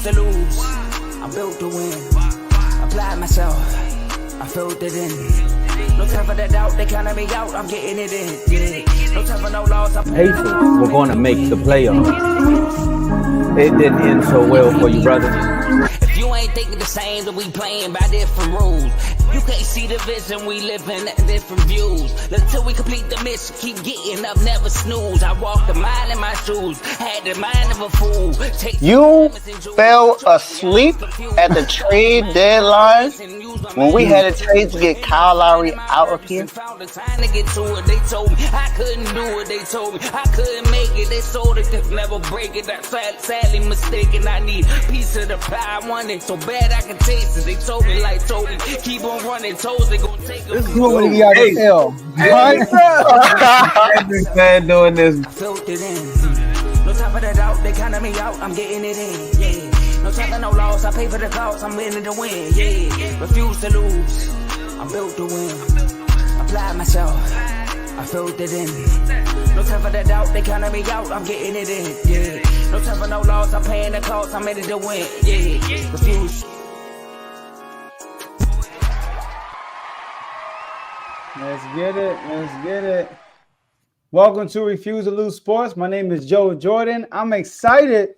refuse to lose. I'm built to win. Apply myself. I filled it in. No time for the doubt. They counted me out. I'm getting it in. Yeah. No time for no loss. Pacers were going to make the playoffs. It didn't end so well for you, brother. If you ain't thinking the same, then we playing by different rules. You can't see the vision, we living at different views. Until we complete the mission, keep getting up, never snooze. I walked a mile in my shoes, had the mind of a fool. You fell asleep at the trade deadline when we had a trade to get Kyle Lowry out of here. They told me I couldn't do it. They told me I couldn't make it. They sold it, could never break it. I'm sadly mistaken. I need a piece of the pie. I want it so bad I can taste it. They told me, keep on running. Toes they gonna take this is what we got to tell. I've been doing this. I filled it in. No time for the doubt. They counted me out. I'm getting it in. Yeah. No time for no loss. I pay for the cost. I'm winning to win. Yeah. Refuse to lose. I'm built to win. Apply myself. I filled it in. No time for the doubt. They counted me out. I'm getting it in. Yeah. No time for no loss. I'm paying the cost. I'm in it to win. Yeah. Refuse. Let's get it. Let's get it. Welcome to Refuse to Lose Sports. My name is Joe Jordan. I'm excited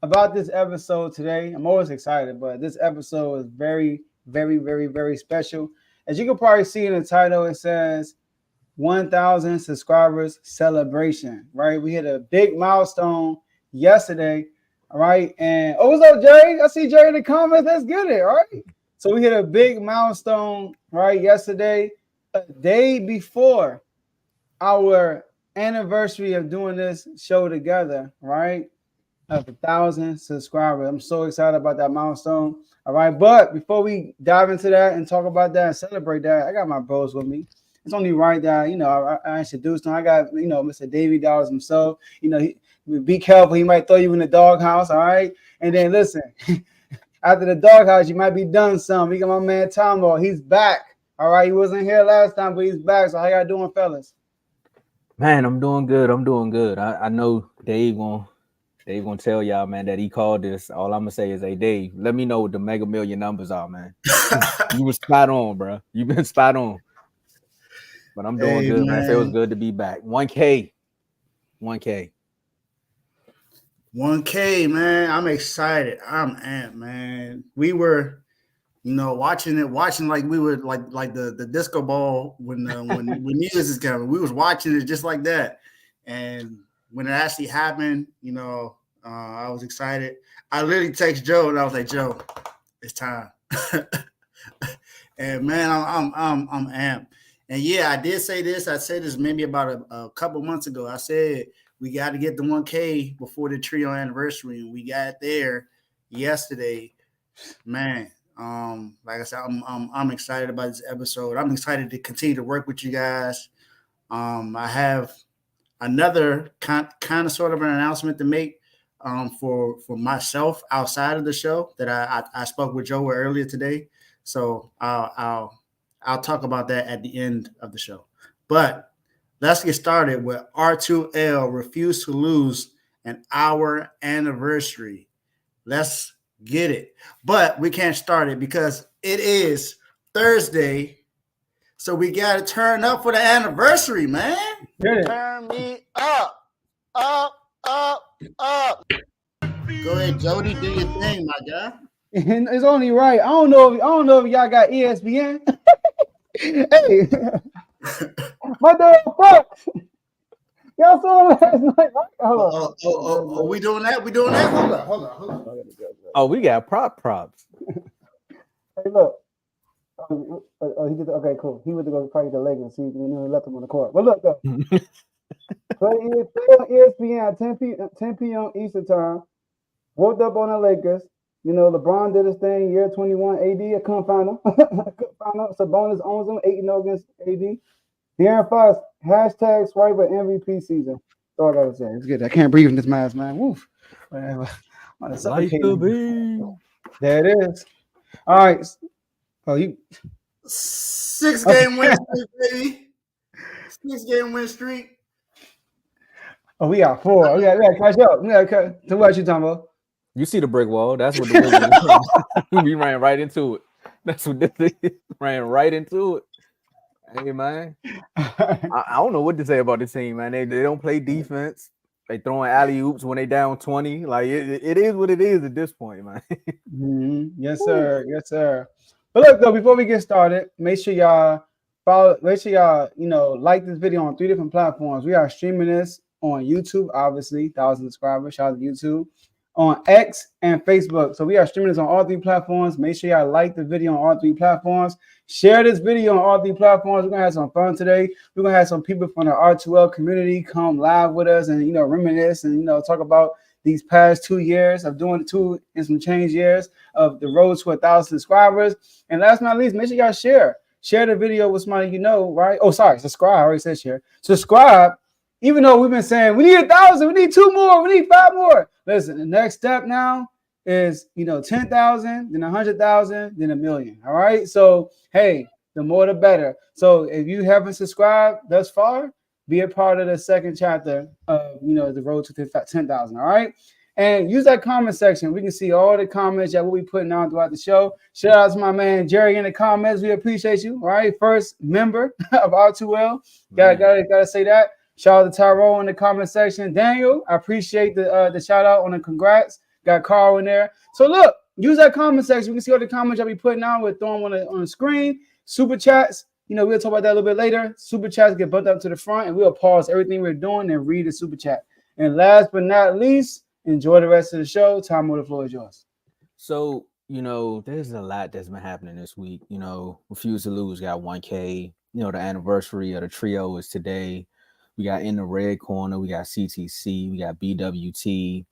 about this episode today. I'm always excited, but this episode is very, very, very, very special. As you can probably see in the title, it says 1,000 subscribers celebration, right? We hit a big milestone yesterday, all right? And, what's up, Jerry? I see Jerry in the comments. Let's get it, all right? So we hit a big milestone, right, yesterday, a day before our anniversary of doing this show together, right? Of 1,000 subscribers. I'm so excited about that milestone. All right, but before we dive into that and talk about that and celebrate that, I got my bros with me. It's only right that I introduced them. I got Mr. Davey Dawes himself. Be careful, he might throw you in the doghouse. All right, and then listen, after the doghouse, you might be done some. We got my man Tomo. He's back. All right, he wasn't here last time, but he's back. So how y'all doing, fellas? Man, I'm doing good. I know Dave gonna tell y'all, man, that he called this. All I'm gonna say is, hey, Dave, let me know what the Mega Million numbers are, man. You were spot on, bro. You've been spot on. But I'm doing good, man. It feels good to be back. 1K, man. I'm excited. I'm amped, man. We were, watching like we were like the disco ball when news is coming. We was watching it just like that, and when it actually happened, I was excited. I literally text Joe and I was like, Joe, it's time. And man, I'm amped. And yeah, I did say this. I said this maybe about a couple months ago. I said we got to get the 1K before the trio anniversary, and we got there yesterday. Man, like I said, I'm excited about this episode. I'm excited to continue to work with you guys. I have another kind of sort of an announcement to make for myself outside of the show that I spoke with Joe earlier today. So I'll talk about that at the end of the show. But let's get started with R2L Refuse to Lose an hour anniversary. Let's get it. But we can't start it because it is Thursday. So we got to turn up for the anniversary, man. Yeah. Turn me up. Go ahead, Jody. Do your thing, my guy. It's only right. I don't know if y'all got ESPN. Hey, my dog Fox. Y'all saw him last night. Hold on. Oh, we doing that? We doing that? Hold on. Oh, we got props. Hey, look. He just okay, cool. He went to go probably the Lakers. He left him on the court. But look, though. Play on ESPN at 10 p.m. Eastern time. Woke up on the Lakers. LeBron did his thing, year 21. AD, I couldn't find him. Sabonis owns him, 8-0 against AD. De'Aaron Fox, hashtag Swiper MVP season. That's all I gotta say. It's good. I can't breathe in this mask, man. Woof. Whatever. Like to be. There it is. All right. Oh, you 6-game win streak, baby. 6-game win streak. Oh, we got 4. We got to catch up. We got to catch. So what you talking about? You see the brick wall. That's what the Wizards was. We ran right into it. That's what this is. Ran right into it. Hey, man. I don't know what to say about this team, man. They don't play defense. They throwing alley oops when they down 20. Like it is what it is at this point, man. Yes, sir. Yes, sir. But look, though, before we get started, make sure y'all follow. Make sure y'all like this video on 3 different platforms. We are streaming this on YouTube, obviously, 1,000 subscribers. Shout out to YouTube. On X and Facebook. So we are streaming this on all 3 platforms. Make sure y'all like the video on all 3 platforms. Share this video on all 3 platforms. We're gonna have some fun today. We're gonna have some people from the R2L community come live with us and reminisce and talk about these past 2 years of doing 2 and some change years of the road to 1,000 subscribers. And last but not least, make sure y'all share the video with somebody right? Oh, sorry, subscribe. I already said share. Subscribe. Even though we've been saying we need 1,000, we need 2 more, we need 5 more. Listen, the next step now is 10,000, then 100,000, then 1 million. All right. So hey, the more the better. So if you haven't subscribed thus far, be a part of the second chapter of the road to 10,000. All right. And use that comment section. We can see all the comments that we'll be putting on throughout the show. Shout out to my man Jerry in the comments. We appreciate you. All right. First member of R2L. Gotta say that. Shout out to Tyrone in the comment section. Daniel, I appreciate the shout out on the congrats. Got Carl in there. So look, use that comment section. We can see all the comments I'll be putting out. We're throwing on the screen. Super chats. We'll talk about that a little bit later. Super chats get bumped up to the front, and we'll pause everything we're doing and read the super chat. And last but not least, enjoy the rest of the show. Tomo, the floor is yours. So, there's a lot that's been happening this week. Refuse to Lose got 1K. The anniversary of the trio is today. We got In the Red Corner. We got CTC. We got BWT.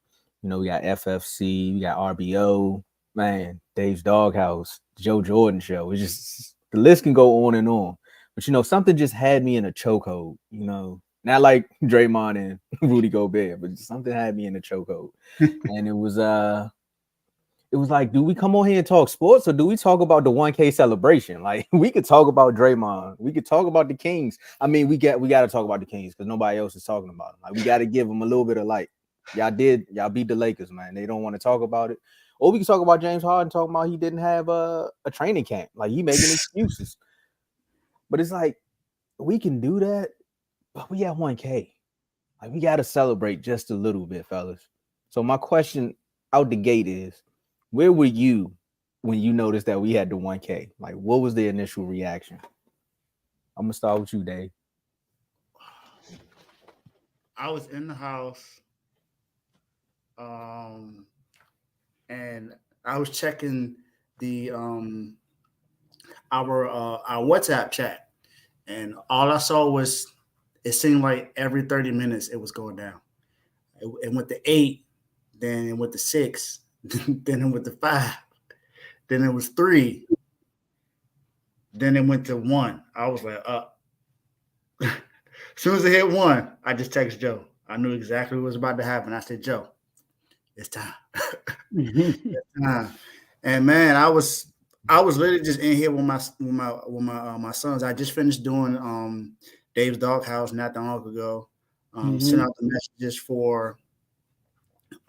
We got FFC. We got RBO. Man, Dave's Doghouse. Joe Jordan Show. It's just, the list can go on and on. But, something just had me in a chokehold. Not like Draymond and Rudy Gobert, but something had me in a chokehold. And it was like, do we come on here and talk sports, or do we talk about the 1K celebration? Like, we could talk about Draymond. We could talk about the Kings. I mean, we got to talk about the Kings because nobody else is talking about them. Like, we got to give them a little bit of light. Y'all beat the Lakers, man. They don't want to talk about it. Or we can talk about James Harden talking about he didn't have a training camp. Like, he making excuses. But it's like, we can do that, but we at 1K. Like, we got to celebrate just a little bit, fellas. So my question out the gate is, where were you when you noticed that we had the 1K? Like, what was the initial reaction? I'm going to start with you, Dave. I was in the house, and I was checking the our WhatsApp chat, and all I saw was it seemed like every 30 minutes it was going down. It went to 8, then it went to 6. Then it went to 5. Then it was 3. Then it went to 1. I was like, As soon as it hit 1, I just texted Joe. I knew exactly what was about to happen. I said, Joe, it's time. It's time. And man, I was literally just in here with my sons. I just finished doing Dave's Doghouse not that long ago. Sent out the messages for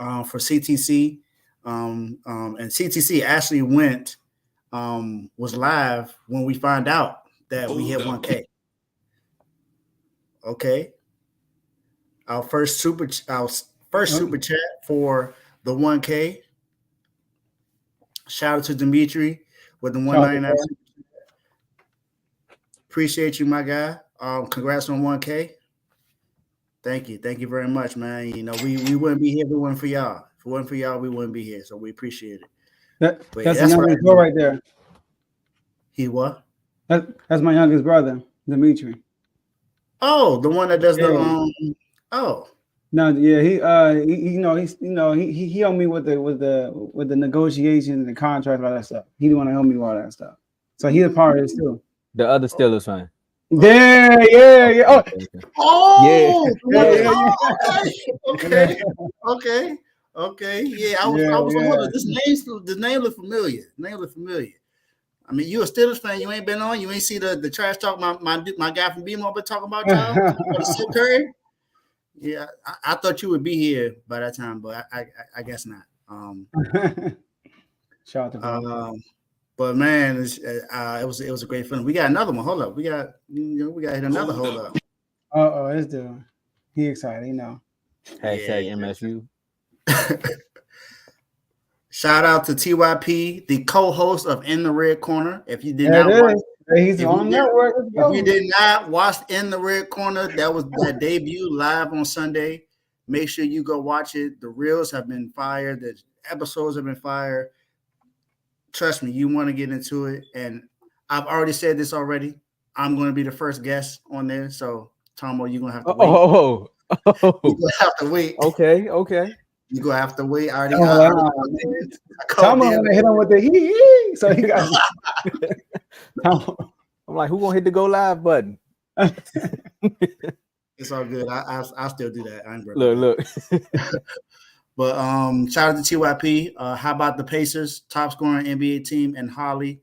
CTC. And CTC actually was live when we found out that we hit 1K. Okay. Our first super chat for the 1K. Shout out to Dimitri with the 199. Appreciate you, my guy. Congrats on 1K. Thank you very much, man. We wouldn't be here if it wasn't for y'all. If it wasn't for y'all, we wouldn't be here. So we appreciate it. That's the youngest boy right there. He what? That's my youngest brother, Dimitri. Oh, the one that does the No, yeah, he helped me with the negotiations and the contract, all that stuff. He the one to help me with all that stuff. So he's a part of this too. The other Steelers fan. Yeah. Okay. Yeah, I was wondering. The name look familiar. I mean, you a Steelers fan? You ain't been on. You ain't see the trash talk. My guy from BMO been talking about y'all. Curry. Yeah, I thought you would be here by that time, but I guess not. Shout out to Bob. But man, it was a great film. We got another one. Hold up, we got hit another. Hold up. It's doing. He excited, you know. Hashtag MSU. Shout out to TYP, the co-host of In the Red Corner. If you did not watch, he's on network. If you did not watch In the Red Corner, that was that debut live on Sunday. Make sure you go watch it. The reels have been fired. The episodes have been fired. Trust me, you want to get into it. And I've already said this already. I'm going to be the first guest on there. So, Tomo, you're going to have to wait. Oh. You're going to have to wait. Okay. You're going to have to wait. I already Tomo going to hit him with the hee. So he got I'm like, who going to hit the go live button? It's all good. I'll still do that. I ain't look. But shout out to TYP. How about the Pacers, top scoring NBA team, and Holly?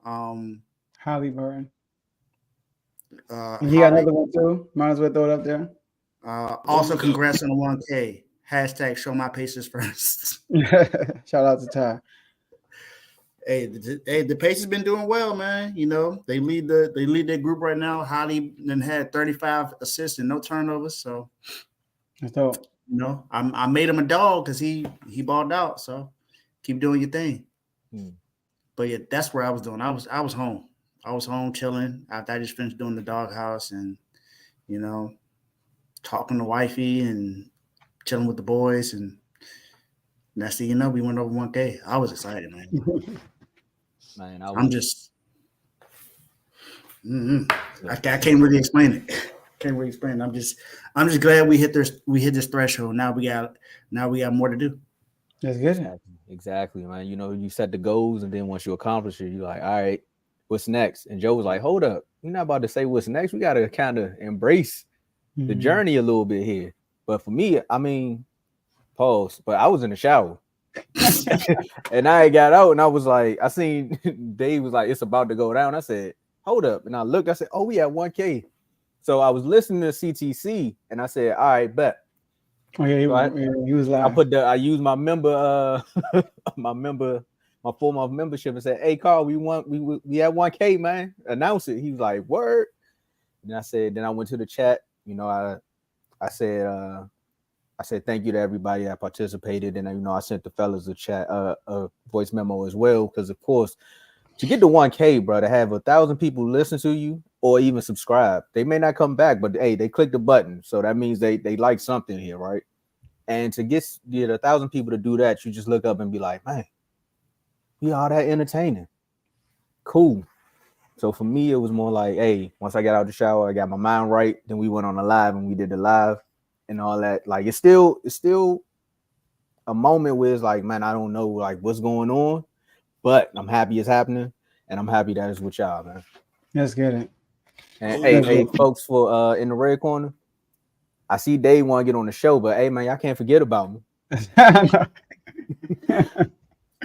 Holly Burton. He got another one too. Might as well throw it up there. Also, congrats on the 1K. Hashtag show my Pacers first. Shout out to Ty. Hey, the Pacers been doing well, man. You know, they lead their group right now. Holly then had 35 assists and no turnovers. So that's dope. You know, I made him a dog because he balled out. So keep doing your thing. But yeah, that's where I was doing. I was home. I was home chilling after I just finished doing the doghouse and, you know, talking to wifey and chilling with the boys. And next thing you know, we went over 1K. I was excited, man. I'm just I can't really explain it. I'm just glad we hit this threshold. Now we got more to do. That's good. Exactly, man. You know, you set the goals, and then once you accomplish it, you're like, all right, what's next? And Joe was like, hold up, we're not about to say what's next. We got to kind of embrace the journey a little bit here. But for me, I mean, pause. But I was in the shower. And I got out and I was like, I seen Dave was like, it's about to go down. I said, hold up. And I looked, I said, oh, we at 1K. So I was listening to CTC and I said, all right, bet. Oh yeah, he was live. I used my member my form of membership and said, hey Carl, we at 1K, man. Announce it. He was like, word. And then I went to the chat, you know, I said thank you to everybody that participated, and you know I sent the fellas a voice memo as well, because of course to get to 1K, bro, to have 1,000 people listen to you or even subscribe, they may not come back, but hey, they click the button, so that means they like something here, right? And to get 1,000 people to do that, you just look up and be like, man, we all that entertaining, cool. So for me, it was more like, hey, once I got out the shower, I got my mind right, then we went on the live and we did the live. And all that, like it's still a moment where it's like, man, I don't know like what's going on, but I'm happy it's happening, and I'm happy that it's with y'all, man. Let's get it. And hey, folks, for in the red corner, I see Dave want to get on the show, but hey, man, y'all can't forget about me.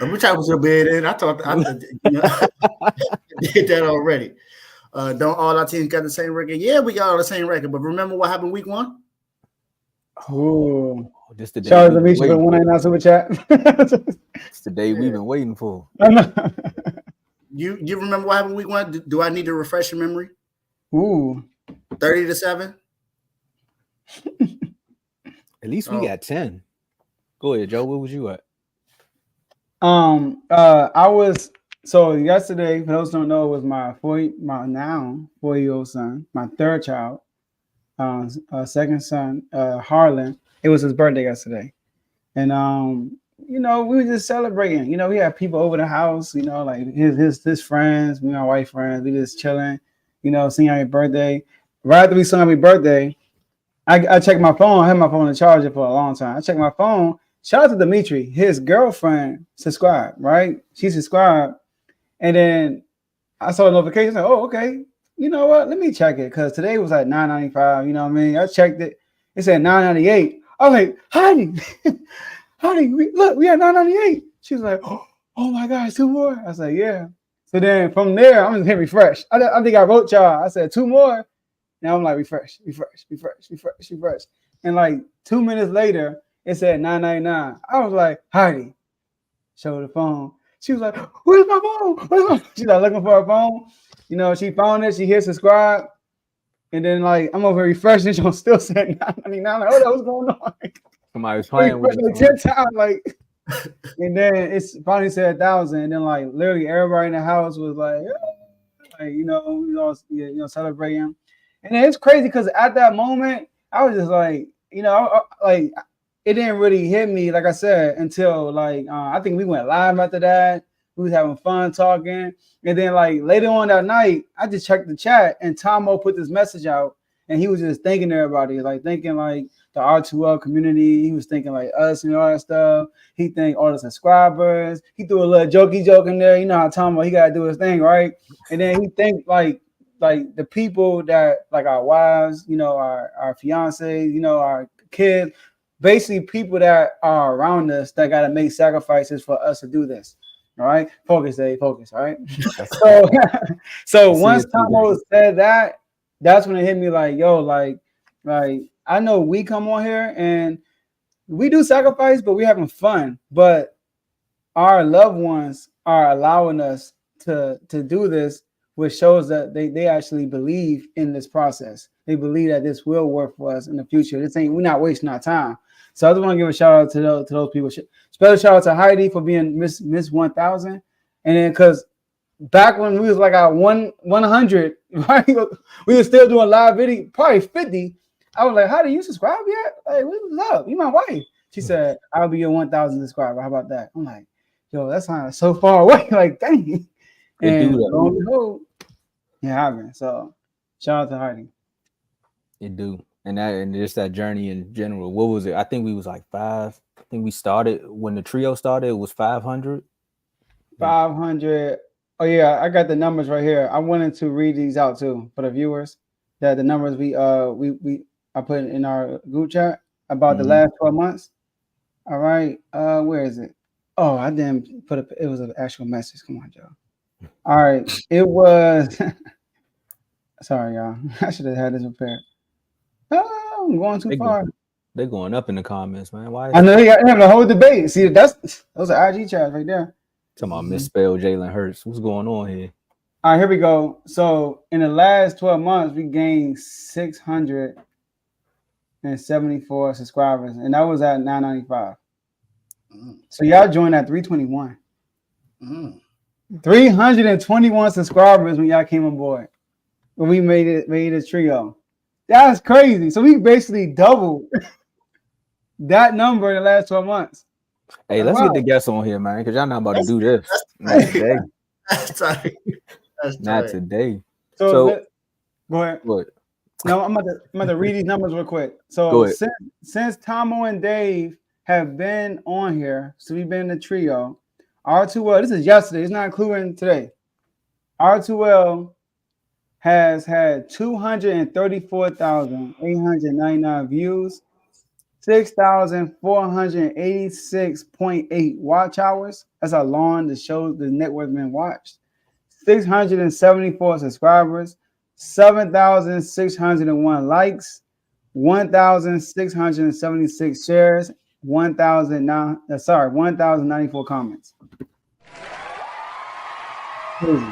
Which I was your bed in. I did that already. Don't all our teams got the same record? Yeah, we got all the same record. But remember what happened week 1? Oh, this the day. Shout out to Misha for 199 super chat. It's the day we've been waiting for. You remember what happened week 1? Do I need to refresh your memory? Ooh, 30-7. At least we got 10. Go ahead, Joe. Where was you at? I was yesterday. For those who don't know, it was my 4-year-old son, my third child. Second son, Harlan. It was his birthday yesterday, and you know, we were just celebrating. You know, we had people over the house. You know, like his friends, me and my wife friends. We just chilling. You know, singing happy birthday. Right after we sung happy birthday, I checked my phone. I had my phone on charger for a long time. I checked my phone. Shout out to Dimitri. His girlfriend subscribed. Right, she subscribed, and then I saw a notification. Like, oh, okay. You know what? Let me check it, because today was like $9.95. You know what I mean? I checked it. It said $9.98. I was like, Heidi, look, we had $9.98. She was like, oh my gosh, 2 more. I was like, yeah. So then from there, I'm just hitting refresh. I think I wrote y'all. I said 2 more. Now I'm like, refresh. And like 2 minutes later, It said 999. I was like, Heidi, show the phone. She was like, where's my phone? Where's my phone? She's like looking for her phone. You know, she found it. She hit subscribe. And then like I'm over refreshing. She still saying 999. Like, what's going on? Somebody was playing with like 10 times, like. And then it's finally said 1,000. And then like literally everybody in the house was like, we all celebrating. And then it's crazy because at that moment I was just like, like it didn't really hit me, like I said, until like I think we went live after that. We was having fun talking, and then like later on that night, I just checked the chat, and Tomo put this message out, and he was just thanking everybody, like thanking like the R2L community. He was thinking like us and all that stuff. He thanked all the subscribers. He threw a little jokey joke in there. You know how Tomo, he gotta do his thing, right? And then he thanked like the people that like our wives, our fiancés, our kids, basically people that are around us that got to make sacrifices for us to do this. All right, focus, Dave, focus. All right. So once Tomo said that, that's when it hit me like, yo, like I know we come on here and we do sacrifice, but we're having fun. But our loved ones are allowing us to do this, which shows that they actually believe in this process. They believe that this will work for us in the future. We're not wasting our time. So I just want to give a shout out to those people. Special shout out to Heidi for being Miss 1000. And then because back when we was like at 100, right? We were still doing live video, probably 50. I was like, Heidi, you subscribe yet? Like, what's up? You my wife. She said, I'll be your 1,000 subscriber. How about that? I'm like, yo, that's not so far away. Like, dang. And lo and behold, it happened. So shout out to Heidi. It do. And just that journey in general. What was it? I think we was like 5. I think we started when the trio started, it was 500. 500. Oh yeah, I got the numbers right here. I wanted to read these out too for the viewers. That the numbers I put in our group chat about the last 12 months. All right. Where is it? Oh, I didn't put it was an actual message. Come on, Joe. All right. It was sorry, y'all. I should have had this prepared. Oh, I'm going too far. They're going up in the comments, man. Why? I know they having a whole debate. See, those are IG chats right there. Talking about misspelled Jalen Hurts. What's going on here? All right, here we go. So in the last 12 months, we gained 674 subscribers, and that was at 995. So y'all joined at 321. 321 subscribers when y'all came on board. When we made a trio. That's crazy. So we basically doubled that number in the last 12 months. Hey, let's get the guests on here, man, because y'all not about to do this. Not today. Not today. So go ahead. No, I'm about to read these numbers real quick. So since Tomo and Dave have been on here, so we've been in the trio. R2L, this is yesterday. It's not including today. R2L has had 234,899 views, 6,486.8 watch hours. That's how long the network's been watched. 674 subscribers, 7,601 likes, 1,676 shares, 1,094 comments. Crazy.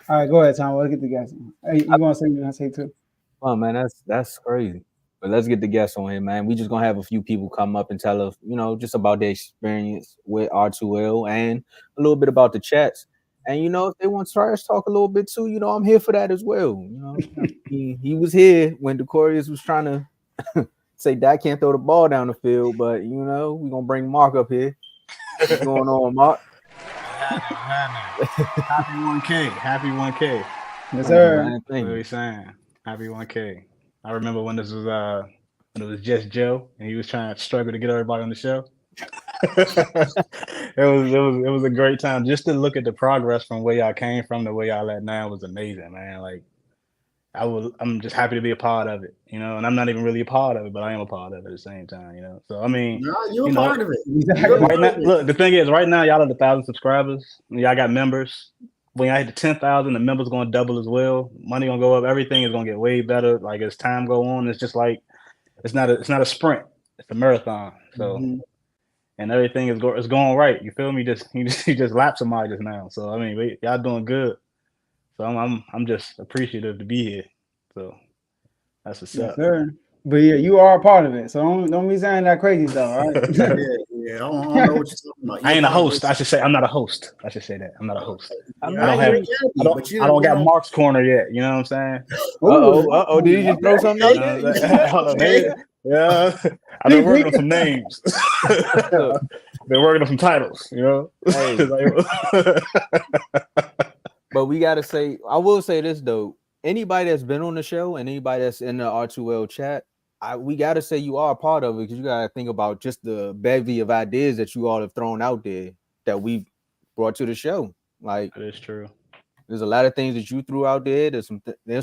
All right, go ahead, Tom. Let's get the guests. Hey, you want to say too? Oh man, that's crazy. But let's get the guests on here, man. We just gonna have a few people come up and tell us, just about their experience with R2L and a little bit about the chats. And if they want trash talk a little bit too, I'm here for that as well. He was here when the Coriolis was trying to say Dak can't throw the ball down the field, but we're gonna bring Mark up here. What's going on, Mark? Happy 1K. Happy 1K. Yes, sir. What are we saying? Happy 1K. I remember when this was when it was just Joe and he was trying to struggle to get everybody on the show. it was a great time just to look at the progress from where y'all came from to where y'all at now was amazing, man. Like I'm just happy to be a part of it, and I'm not even really a part of it, but I am a part of it at the same time, So I mean, you're a part of it. Right now, look, the thing is, right now y'all are the 1,000 subscribers. Y'all got members. When y'all hit the 10,000, the members going to double as well. Money gonna go up. Everything is gonna get way better. Like as time go on, it's just like it's not a sprint. It's a marathon. So and everything is going right. You feel me? He just lapped somebody just now. So I mean, y'all doing good. So I'm just appreciative to be here. So that's what's up. Sir. But yeah, you are a part of it. So don't be saying that crazy stuff, all right? Yeah. I don't know what you're talking about. I ain't a host. I should say I'm not a host. I should say that I'm not a host. I don't got Mark's corner yet. You know what I'm saying? Uh-oh. Did you just throw something out there? Yeah. I've been working on some names. Been working on some titles, you know. Hey. But we gotta say, I will say this though. Anybody that's been on the show and anybody that's in the R2L chat, we gotta say you are a part of it because you gotta think about just the bevy of ideas that you all have thrown out there that we brought to the show. Like that is true. There's a lot of things that you threw out there. There's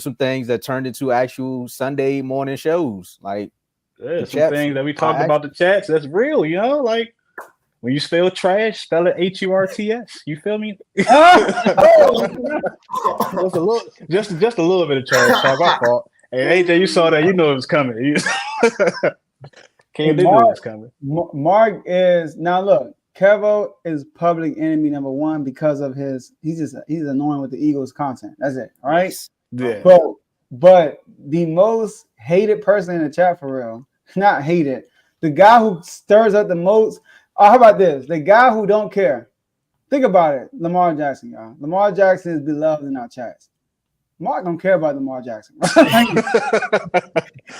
some things that turned into actual Sunday morning shows. Like there's some things that we talked about the chats. That's real, you know, like. When you spell trash, spell it HURTS. You feel me? Just a little bit of trash talk. My fault. Hey AJ, you saw that. You know it was coming. Can't do it was coming. Mark is now. Look, Kevo is public enemy number one because of he's annoying with the Eagles content. That's it. All right. Yeah. But the most hated person in the chat for real, not hated, the guy who stirs up the most. Oh, how about this? The guy who don't care. Think about it. Lamar Jackson, y'all. Lamar Jackson is beloved in our chats. Mark don't care about Lamar Jackson.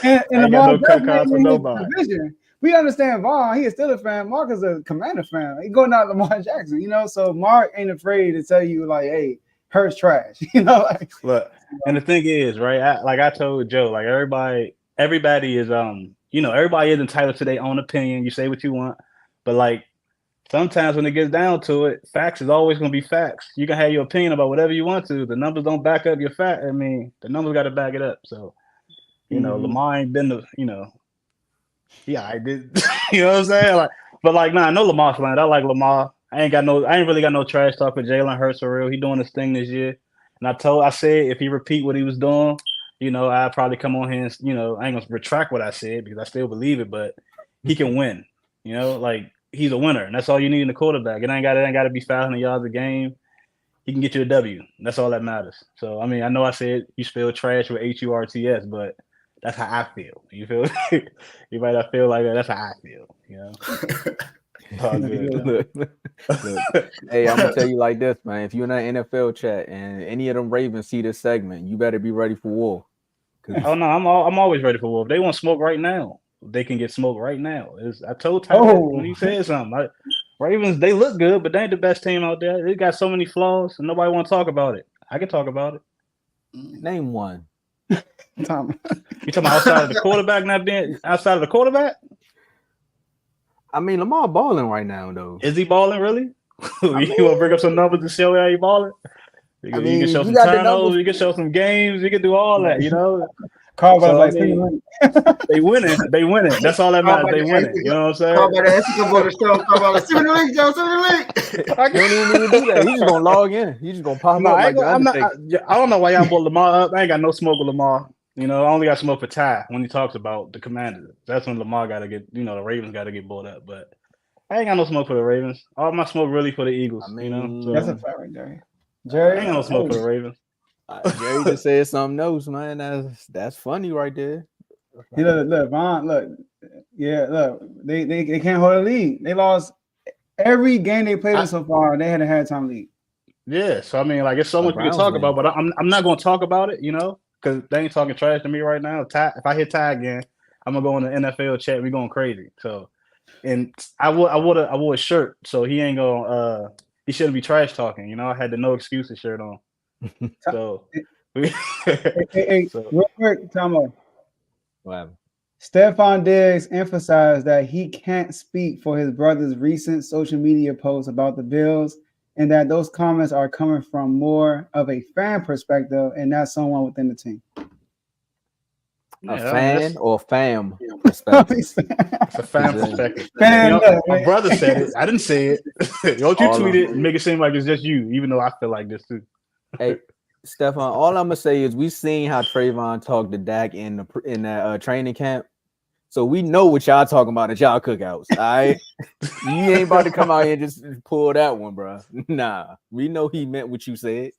and Lamar Jackson division. We understand Vaughn. He is still a fan. Mark is a Commander fan. He going out Lamar Jackson, you know. So Mark ain't afraid to tell you like, "Hey, Hurts trash," you know. Look, and the thing is, right? I told Joe, like everybody is everybody is entitled to their own opinion. You say what you want. But like sometimes when it gets down to it, facts is always going to be facts. You can have your opinion about whatever you want to. The numbers don't back up your fact. I mean, the numbers got to back it up. So, Lamar ain't been yeah, I did. You know what I'm saying? I know Lamar's fine. I like Lamar. I ain't really got no trash talk with Jalen Hurts for real. He doing his thing this year. And I said if he repeat what he was doing, I'd probably come on here and, I ain't going to retract what I said because I still believe it, but he can win. He's a winner, and that's all you need in the quarterback. It ain't got to be 500 yards a game. He can get you a W. That's all that matters. So, I mean, I know I said you spell trash with HURTS, but that's how I feel. You feel? You might not feel like that. That's how I feel. All good. Look, hey, I'm gonna tell you like this, man. If you're in that NFL chat and any of them Ravens see this segment, you better be ready for war. Oh no, I'm always ready for war. If they want smoke right now, they can get smoked right now. I told Tyler when he said something. Ravens, they look good, but they ain't the best team out there. They got so many flaws, and nobody want to talk about it. I can talk about it. Name one. Tom. You talking about outside of the quarterback not being outside of the quarterback? I mean, Lamar balling right now, though. Is he balling really? You want to bring up some numbers to show how he balling? You can show some turnovers. You can show some games. You can do all that. They winning. They winning. That's all that matters. They winning. You know what I'm saying? Call by the send me the link, Joe. Send me the link. I don't even need to do that. He's just gonna log in. He's just gonna pop up. I don't know why y'all brought Lamar up. I ain't got no smoke with Lamar. I only got smoke for Ty when he talks about the Commanders. That's when Lamar got to get. The Ravens got to get bought up. But I ain't got no smoke for the Ravens. All my smoke really for the Eagles. So, that's a fact right there. Jerry, I ain't got no smoke for the Ravens. Jerry just said something else, man. That's funny right there. Look, Vaughn, look, they can't hold a lead. They lost every game they played in so far. They had a halftime lead. Yeah, so I mean, it's so much we can talk about, but I'm not going to talk about it, because they ain't talking trash to me right now. If I hit Ty again, I'm gonna go in the NFL chat. We going crazy. So, and I wore a shirt, so he ain't gonna. He shouldn't be trash talking. I had the no excuses shirt on. So, real quick, Tomo. What happened? Stephon Diggs emphasized that he can't speak for his brother's recent social media posts about the Bills, and that those comments are coming from more of a fan perspective and not someone within the team. A fan or fam perspective? It's a fan perspective. My brother said it. I didn't say it. Don't you tweet it and make it seem like it's just you, even though I feel like this too. Hey, Stephon, all I'm gonna say is we seen how Trayvon talked to Dak in that training camp. So we know what y'all talking about at y'all cookouts. All right. You ain't about to come out here and just pull that one, bro. Nah. We know he meant what you said.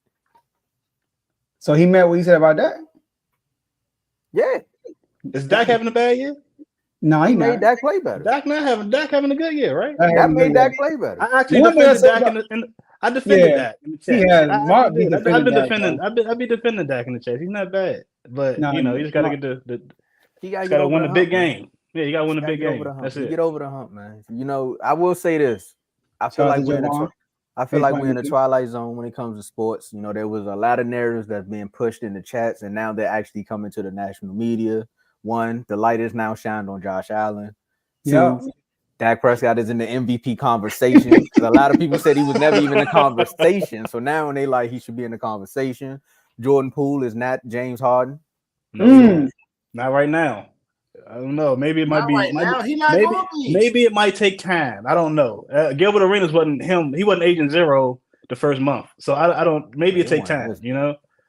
So he meant what he said about that? Yeah. Is Dak having a bad year? No, He he made not. Dak play better. Dak having a good year, right? That made Dak play better. I actually One thing I defended said Dak about- I defended Yeah, Dak in the he chat. has. I Mark be did. I've defending been Dak, defending. bro. I've been defending Dak in the chat. He's not bad, but No, you just got to Mark- get the He gotta just get got to over win the the big hump, man. game. Yeah, you got to win the Gotta big get over game. the hump. That's You it. get over the hump, man. I will say this. I feel Shout out like to we're in a Javon. I feel Hey, like fine we're in a with you. twilight zone when it comes to sports. There was a lot of narratives that's being pushed in the chats, and now they're actually coming to the national media. One, the light is now shined on Josh Allen. Two, Yeah. Dak Prescott is in the MVP conversation. Because a lot of people said he was never even in the conversation. So now when they like he should be in the conversation. Jordan Poole is not James Harden. No, not right now. I don't know. Maybe it might Not be. right now. He not maybe gonna be. maybe it might take time. I don't know. Gilbert Arenas wasn't him. He wasn't Agent Zero the first month. So I don't. Maybe it take time.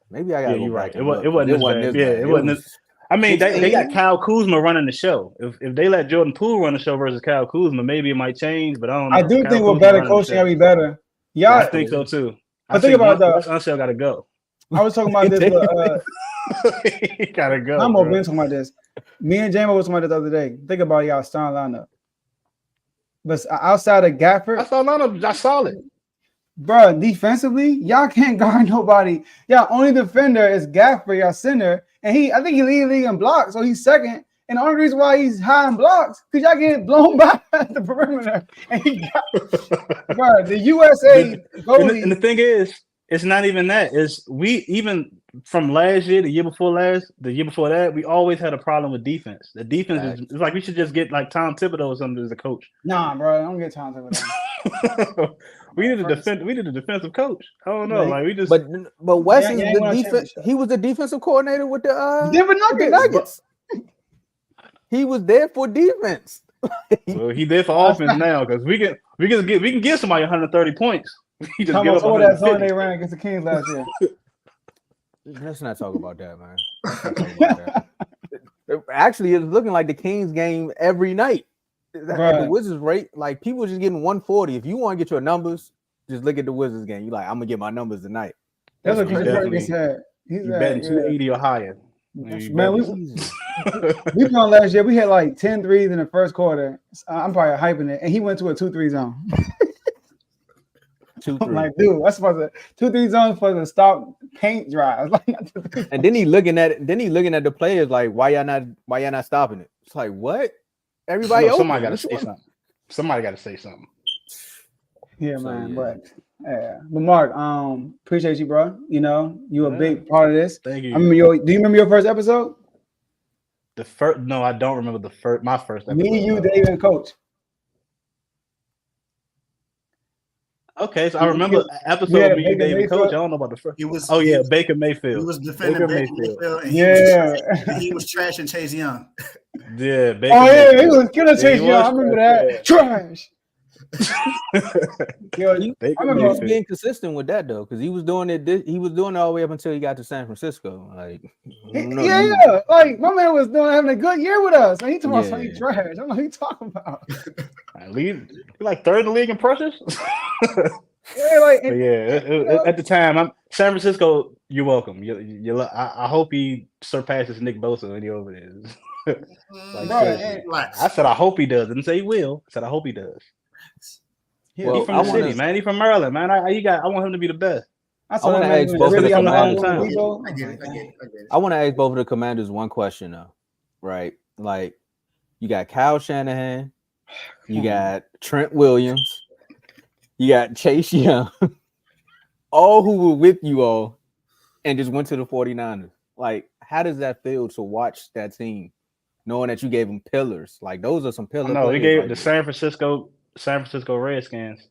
Maybe I gotta go you're back. right. And look, It wasn't this bad. Yeah, it wasn't. I mean, they got Kyle Kuzma running the show. If they let Jordan Poole run the show versus Kyle Kuzma, maybe it might change. But I don't know. I do Kyle think with Kuzma better running the coaching, show. I'll be better. Yeah, I think so too. But think about Wes Unseld got to go. I was talking about this. He gotta go. I'm been talking about this. Me and Jamie was talking about this the other day. Think about y'all starting lineup. But outside of Gafford, I saw lineup. That's solid. Bro, defensively, y'all can't guard nobody. Y'all only defender is Gafford, y'all center, and I think he lead the league in blocks, so he's second. And the only reason why he's high in blocks because y'all get blown by at the perimeter. And bro, the USA goalie. And the thing is, it's not even that. It's even from last year, the year before that, we always had a problem with defense. The defense is like we should just get like Tom Thibodeau or something as a coach. Nah, bro, don't get Tom Thibodeau. We need a defensive coach. I don't know. Like we just but Wes is the defense. He was the defensive coordinator with the Denver Nuggets. He was there for defense. Well, he there for offense now because we can get somebody 130 points. He just give up all that zone they ran against the Kings last year. Let's not talk about that, man. Actually, it's looking like the Kings game every night. At the Wizards rate, like people just getting 140. If you want to get your numbers, just look at the Wizards game. You're like, I'm gonna get my numbers tonight. That's what Chris Burton said. He's betting 280 or higher. Man, we won last year. We had like 10 threes in the first quarter. I'm probably hyping it, and he went to a 2-3 zone. 2-3. I'm like, dude, that's supposed to 2-3 zones supposed to stop paint drives. And then he looking at it. Then he looking at the players like, why y'all not stopping it? It's like what? Everybody, somebody got to say something. Somebody got to say something. Yeah, man. But Mark, appreciate you, bro. You a big part of this. Thank you. Do you remember your first episode? No, I don't remember my first episode. Me, you, Dave, and Coach. Okay, so I remember episode of me and Dave and Coach. I don't know about the first. Baker Mayfield. He was defending Baker Mayfield, and he was trashing Chase Young. Yeah, Baker Mayfield. He was killing Chase Young. I remember that. Trash. I remember being consistent with that though, because he was doing it. He was doing it all the way up until he got to San Francisco. Like, like my man was having a good year with us, and he talking about something trash. I'm like, what you talking about? You're like third in the league in pressures. At the time, San Francisco. You're welcome. I hope he surpasses Nick Bosa when he over there. I said I hope he does. I didn't say he will. I said I hope he does. Yeah, he's from the city, man. He's from Maryland, man. I want him to be the best. I want to ask both of the commanders. I want to ask both of the commanders one question though, right? Like, you got Kyle Shanahan, you got Trent Williams, you got Chase Young, all who were with you all, and just went to the 49ers. Like, how does that feel to watch that team, knowing that you gave them pillars? Like, those are some pillars. No, he gave the San Francisco Redskins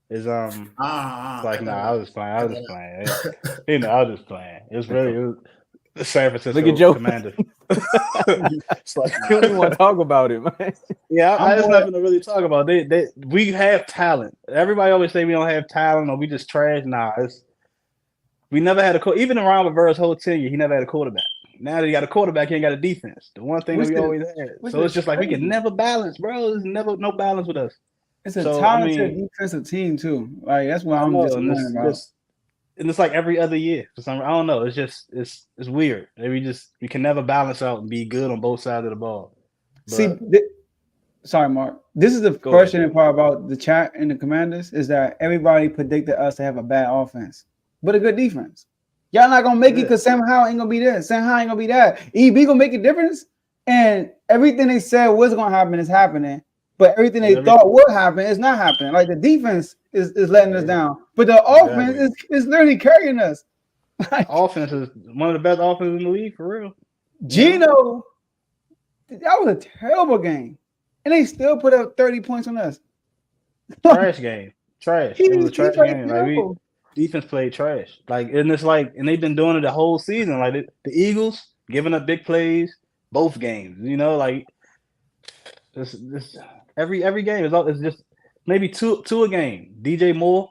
is like I was just playing. I was just playing. It was really the San Francisco Look at Joe. Commanders. It's like, you don't even want to talk about it, man. Yeah, I just nothing to really talk about. We have talent. Everybody always say we don't have talent or we just trash. Nah, we never had a even in Ron Rivera's whole tenure, he never had a quarterback. Now that he got a quarterback, he ain't got a defense. The one thing that we always had. So it's just like we can never balance, bro. There's never no balance with us. It's a talented defensive team too. Like that's what I'm just wondering about. And it's like every other year for some. I don't know. It's just it's weird. We can never balance out and be good on both sides of the ball. But, sorry, Mark. This is the frustrating part about the chat and the Commanders is that everybody predicted us to have a bad offense, but a good defense. Y'all not gonna make it because Sam Howell ain't gonna be there. Sam Howell ain't gonna be that. EB gonna make a difference, and everything they said was gonna happen is happening. But everything they thought would happen is not happening. Like the defense is letting us down, but the offense is literally carrying us. Like, offense is one of the best offenses in the league for real. Gino, that was a terrible game, and they still put up 30 points on us. Trash game, trash. It was a trash game. Like defense played trash. Like and it's like, and they've been doing it the whole season. Like the Eagles giving up big plays, both games. You know, like this. Every game is just maybe two a game. DJ Moore,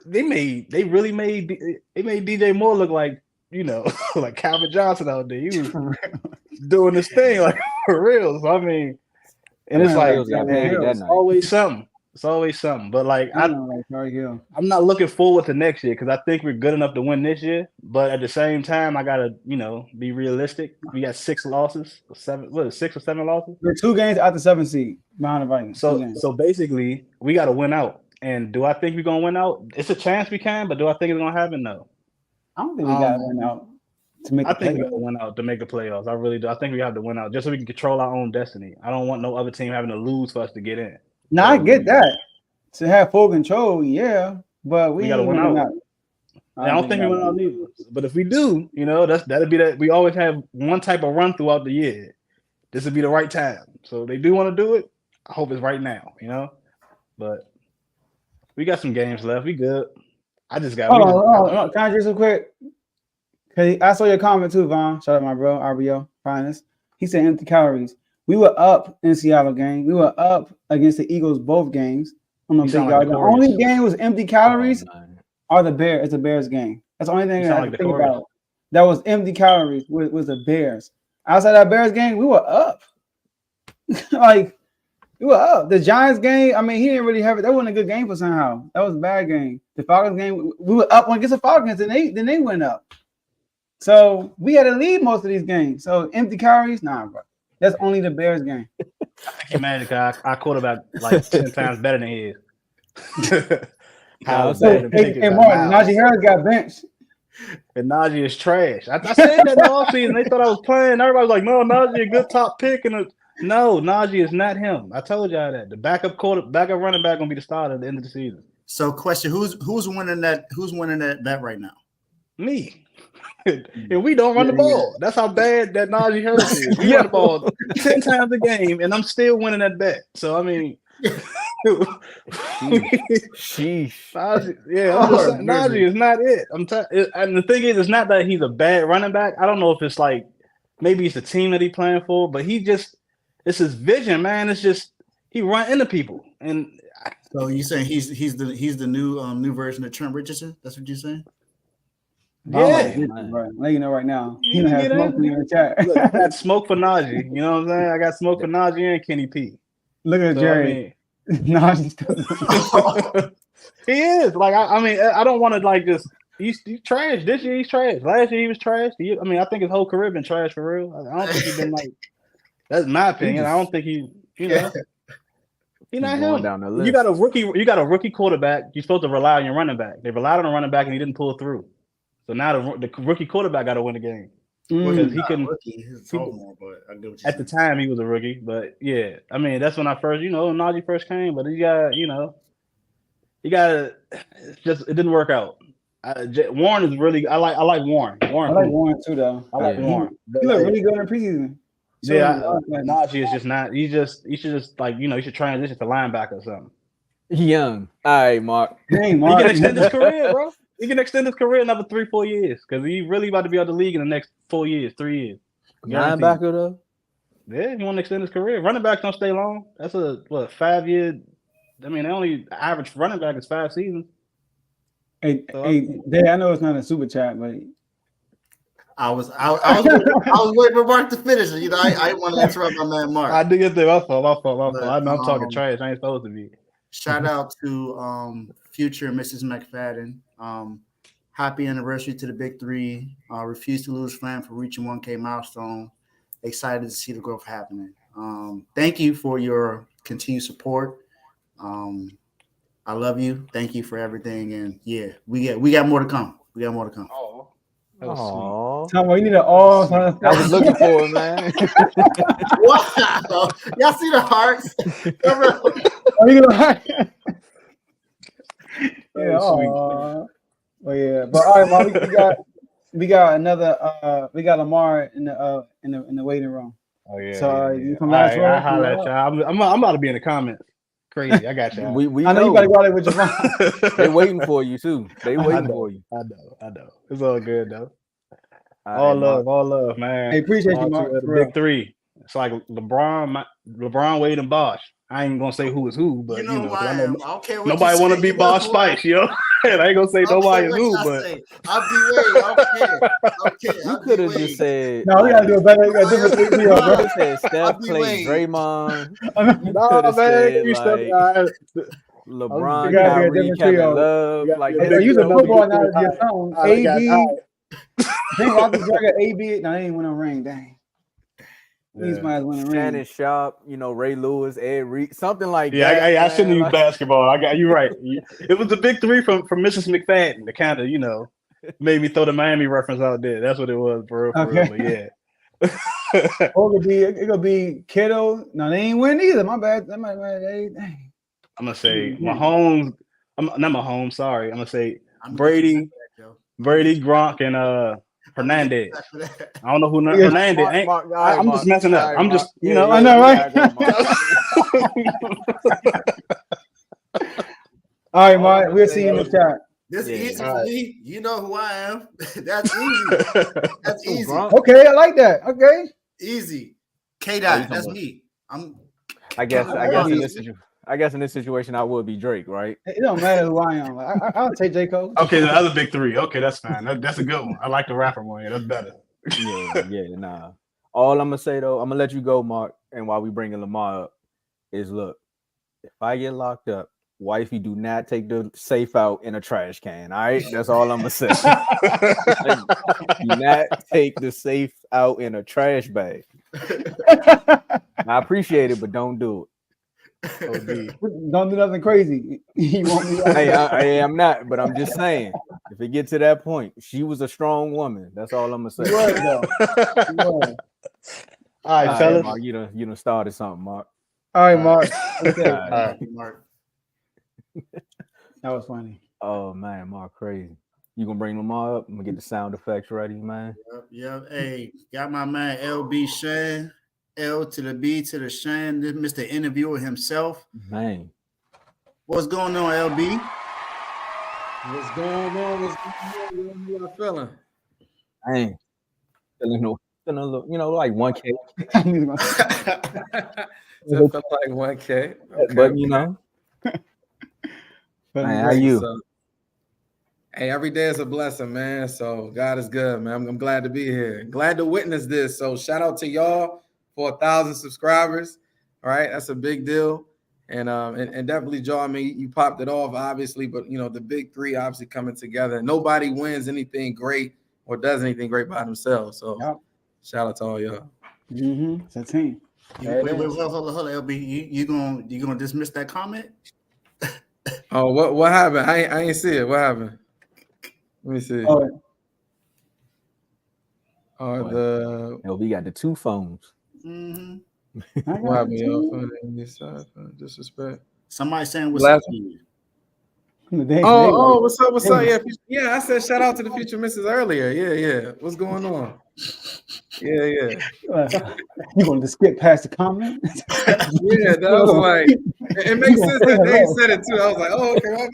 they made DJ Moore look like, you know, like Calvin Johnson out there. He was doing this thing like for real. So I mean, and it's like it's always something. It's always something. But like I'm not looking forward to next year because I think we're good enough to win this year. But at the same time, I gotta, you know, be realistic. We got 6 losses, 7. What is 6 or 7 losses? We're 2 games out the 7th seed behind the Vikings. So basically, we got to win out. And do I think we're gonna win out? It's a chance we can, but do I think it's gonna happen? No. I don't think we got to win out to make. I think we got to win out to make the playoffs. I really do. I think we have to win out just so we can control our own destiny. I don't want no other team having to lose for us to get in. No, I get that. To have full control, yeah, but we got to win out. I don't think we win out neither. But if we do, you know, that'll be that. We always have one type of run throughout the year. This would be the right time. So if they do want to do it, I hope it's right now, you know. But we got some games left. We good. I just got. Hold on. Can I just real quick? Cause I saw your comment too, Vaughn. Shout out my bro, RBO Finest. He said empty calories. We were up in Seattle game. We were up against the Eagles both games. The only game was empty calories are the Bears. It's a Bears game. That's the only thing I think about. That was empty calories was the Bears. Outside that Bears game, we were up. Like we were up. The Giants game, I mean, he didn't really have it. That wasn't a good game for somehow. That was a bad game. The Falcons game, we were up against the Falcons, and then they went up. So we had to lead most of these games. So empty calories, nah, bro. That's only the Bears game. I think you're mad because our quarterback like 10 times better than he is. How bad? Hey, Martin, Najee Harris got benched. And Najee is trash. I said that in the offseason. They thought I was playing. Everybody was like, no, Najee a good top pick. No, Najee is not him. I told y'all that. The backup running back gonna be the starter at the end of the season. So question, who's winning that? Who's winning that bet right now? Me. And we don't run the ball. That's how bad that Najee Harris is. We run the ball 10 times a game, and I'm still winning that bet. So I mean, sheesh. Najee is not it. And the thing is, it's not that he's a bad running back. I don't know if it's like maybe it's the team that he's playing for, but it's his vision, man. It's just he run into people. And so you saying he's the new version of Trent Richardson? That's what you're saying? Yeah, right. Let you know right now. He don't have smoke in the chat. Look, I got smoke for Najee. You know what I'm saying? I got smoke for Najee and Kenny P. Look at Jerry. Najee's he is like I mean I don't want to like just he's trash this year. He's trash. Last year he was trash. I mean I think his whole career been trash for real. I don't think he's been like. That's my opinion. I don't think he. You know. He's not him. Down the list. You got a rookie quarterback. You're supposed to rely on your running back. They relied on the running back and he didn't pull through. So now the rookie quarterback got to win the game because he couldn't. At the time, he was a rookie, but yeah, I mean that's when I first, Najee first came. But he got, it didn't work out. Warren is really. I like Warren. I like Warren too, though. I like Warren. He looked really good in preseason. Najee is just not. He should just like he should transition to linebacker or something. Young. All right, Mark. Hey, Mark. He can extend his career, bro. He can extend his career another 3-4 years because he really about to be out of the league in the next 4 years, 3 years. Linebacker though. Yeah, he want to extend his career. Running backs don't stay long. That's a 5-year. I mean, the only average running back is 5 seasons. Hey, Dave, I know it's not a super chat, but I was waiting for Mark to finish it. You know, I want to interrupt my man Mark. I did get there. My fault. But, I know I'm talking trash. I ain't supposed to be. Shout out to future Mrs. McFadden. Happy anniversary to the Big Three. Refuse to lose fam for reaching 1K milestone. Excited to see the growth happening. Thank you for your continued support. I love you. Thank you for everything. And yeah, we got more to come. We got more to come. Oh, that was Aw. Tomo, you need an all. I was looking for it, man. Wow. Y'all see the hearts? Are you gonna? Yeah. sweet. Well, yeah. But all right, Mark, we got another. We got Lamar in the waiting room. Oh yeah. So yeah. you come All last right, row. I holler at y'all. I'm about to be in the comments. Crazy. I got y'all. we I know you gotta go there with your mom. They waiting for you too. They waiting for you. I know. It's all good though. All right, All love, man. Hey, appreciate you, All Mark. to for the real. Big Three. It's like LeBron, Wade, and Bosh. I ain't gonna say who is who, but You know who I am. I don't care what nobody want to be Bosh Spice, yo. I ain't gonna say nobody is who, but I'll be Wade. I don't care. You could have just said. No, we gotta do it better. We got different things, You bro. could have said Steph, I'll be Clay, Wade. Draymond. You nah, could have man, said you like stuff, LeBron, We gotta be a Kyrie, different Kevin trio. Love. Like Yeah, Hey, that's use a another football big three. analogy or something. All right, I got- Dang, Roethlisberger, AB. No, they ain't win a ring. Dang. These might win a ring. Shannon Sharp, Ray Lewis, Ed Reed, something like Yeah, that. I shouldn't man. use basketball. I got you right. It was the Big Three from Mrs. McFadden that kind of, made me throw the Miami reference out there. That's what it was, for real. But yeah. Or it could be Kittle. No, they ain't win either. My bad. Dang. I'm gonna say Mahomes. Not Mahomes. Sorry, I'm gonna say Brady, Gronk, and Hernandez. I don't know who Hernandez ain't. I'm just messing up. I'm just, I know, right? All right, Mark. We'll see you in the chat. This is easy for me. You know who I am. That's easy. That's easy. Okay, I like that. Okay. Easy. K-Dot. That's me. I guess in this situation I would be Drake, right? It don't matter who I am. I'll take J. Cole. Okay, the other Big Three. Okay, that's fine. That's a good one. I like the rapper one. Yeah, that's better. Nah. All I'm gonna say though, I'm gonna let you go, Mark. And while we bringing Lamar up, is look, if I get locked up, wifey, do not take the safe out in a trash can. All right, that's all I'm gonna say. Do not take the safe out in a trash bag. I appreciate it, but don't do it. Don't do nothing crazy. You won't be Hey, I'm not, but I'm just saying, if it get to that point, she was a strong woman. That's all I'm gonna say. You was, though. You was. All right, fellas. Mark, you done started something, Mark. All right, Mark. Okay. All right, Mark. That was funny. Oh man, Mark, crazy. You gonna bring Lamar up? I'm gonna get the sound effects ready, man. Yep. Hey, got my man LB Shan. L to the B to the Shan. This Mr. Interviewer himself. Man. What's going on, LB? What's going on? How you feeling? Dang. Feeling a little, like 1K. Felt like 1K. Okay. But man, how you? So, hey, every day is a blessing, man. So God is good, man. I'm glad to be here. Glad to witness this. So shout out to y'all for 1,000 subscribers. All right, that's a big deal. And definitely, Joe, I mean, you popped it off, obviously, but the Big Three obviously coming together. Nobody wins anything great or does anything great by themselves. So shout out to all y'all. Mm-hmm. It's a team. Wait, hold on, LB. You gonna dismiss that comment? Oh, what happened? I ain't see it. What happened? Let me see. We got the two phones. Mm-hmm. What happened, y'all? Disrespect. Somebody saying what's up to you. What's up? Yeah, I said shout out to the future missus earlier. Yeah. What's going on? Yeah. You gonna just skip past the comment? Yeah, that was like it makes sense that they said it too. I was like, oh, okay.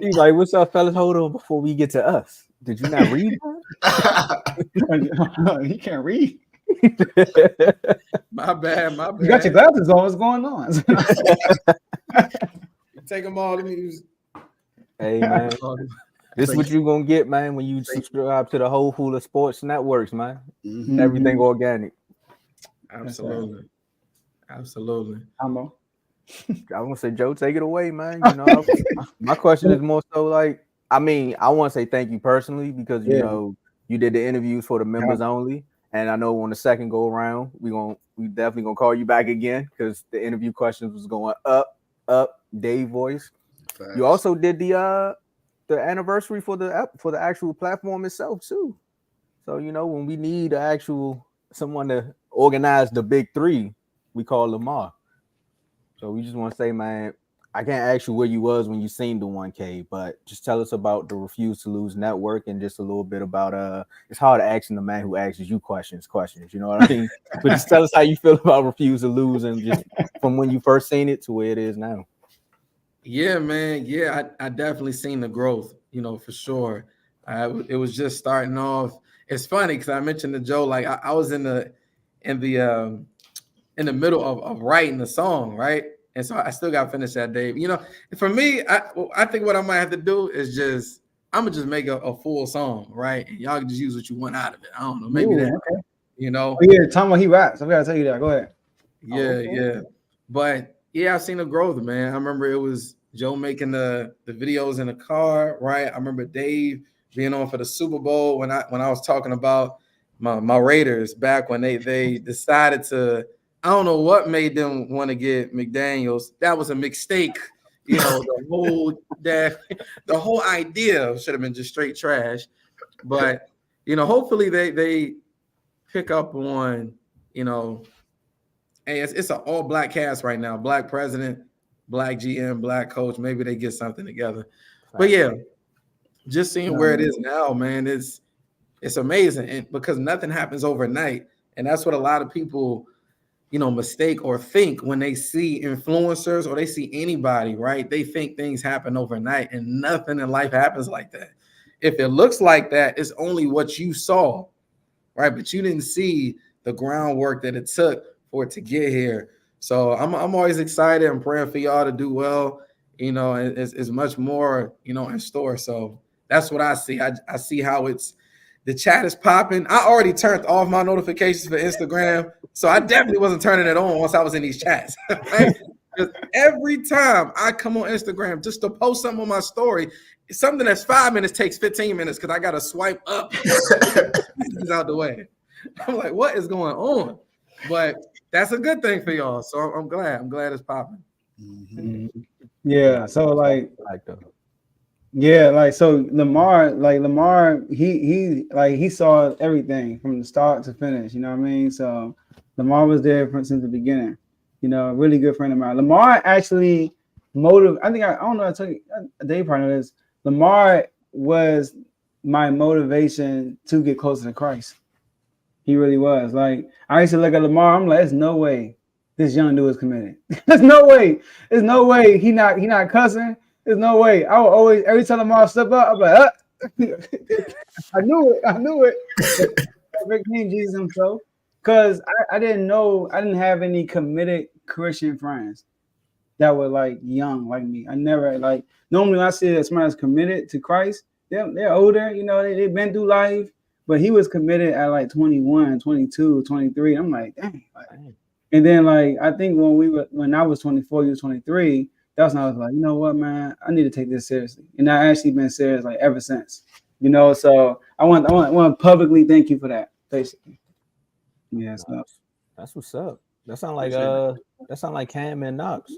He's like, what's up, fellas? Hold on before we get to us. Did you not read that? He can't read. My bad. You got your glasses on. What's going on? Take them all. Let me use. Hey man, This is what you gonna get, man, when you subscribe to the whole full of sports networks, man. Mhm. Everything organic. Absolutely. Absolutely. Amo. I want to say, Joe, take it away, man. You know, my question is more so like, I mean, I want to say thank you personally because you know you did the interviews for the members only, and I know on the second go around we definitely gonna call you back again because the interview questions was going up, Dave voice. Facts. You also did the anniversary for the actual platform itself too. So you know when we need someone to organize the big three, we call Lamar. So we just want to say, man, I can't ask you where you was when you seen the 1K, but just tell us about the Refuse to Lose network and just a little bit about it's hard asking the man who asks you questions, you know what I mean? But just tell us how you feel about Refuse to Lose and just from when you first seen it to where it is now. Yeah, man. Yeah, I definitely seen the growth, you know, for sure. It was just starting off. It's funny because I mentioned to Joe, like I was in the middle of writing the song, right? And so I still got to finish that day. You know, for me, I think what I might have to do is I'm gonna just make a full song, right? And y'all can just use what you want out of it. I don't know, maybe that. Okay. You know. Oh, yeah, Tomo, he raps. I gotta tell you that. Go ahead. Yeah, yeah. But yeah, I've seen the growth, man. I remember it was Joe making the videos in the car, right? I remember Dave being on for the Super Bowl when I was talking about my Raiders back when they decided to. I don't know what made them want to get McDaniels. That was a mistake. You know, the whole idea should have been just straight trash. But you know, hopefully they pick up on, you know, hey, it's an all black cast right now. Black president, black GM, black coach. Maybe they get something together. But yeah, just seeing where it is now, man, it's amazing. And because nothing happens overnight. And that's what a lot of people, you know, mistake or think when they see influencers or they see anybody, right? They think things happen overnight and nothing in life happens like that. If it looks like that, it's only what you saw, right? But you didn't see the groundwork that it took for it to get here. So I'm always excited. I'm praying for y'all to do well. You know, it's much more, you know, in store. So that's what I see. I see how the chat is popping. I already turned off my notifications for Instagram, so I definitely wasn't turning it on once I was in these chats. Right? Because every time I come on Instagram just to post something on my story, something that's 5 minutes takes 15 minutes because I got to swipe up. This out the way. I'm like, what is going on? But that's a good thing for y'all. So I'm glad. I'm glad it's popping. Mm-hmm. Yeah. So like yeah, like so Lamar, he saw everything from the start to finish. You know what I mean? So Lamar was there since the beginning. You know, a really good friend of mine. Lamar actually I don't know. I tell you, Dave probably know this. Lamar was my motivation to get closer to Christ. He really was. Like I used to look at Lamar. I'm like, there's no way this young dude is committed. There's no way. There's no way he not cussing. There's no way. I would always every time Lamar step up, I'm like, I knew it. Rick named Jesus himself. Because I didn't know, I didn't have any committed Christian friends that were like young like me. I never like normally when I see that somebody's committed to Christ, they're older, you know, they've been through life. But he was committed at like 21, 22, 23. I'm like, dang. And then like I think when I was 24, he was 23. That's when I was like, you know what, man, I need to take this seriously. And I actually been serious like ever since. You know, so I want to publicly thank you for that, basically. Yeah, so that's what's up. That sound like Cam and Knox,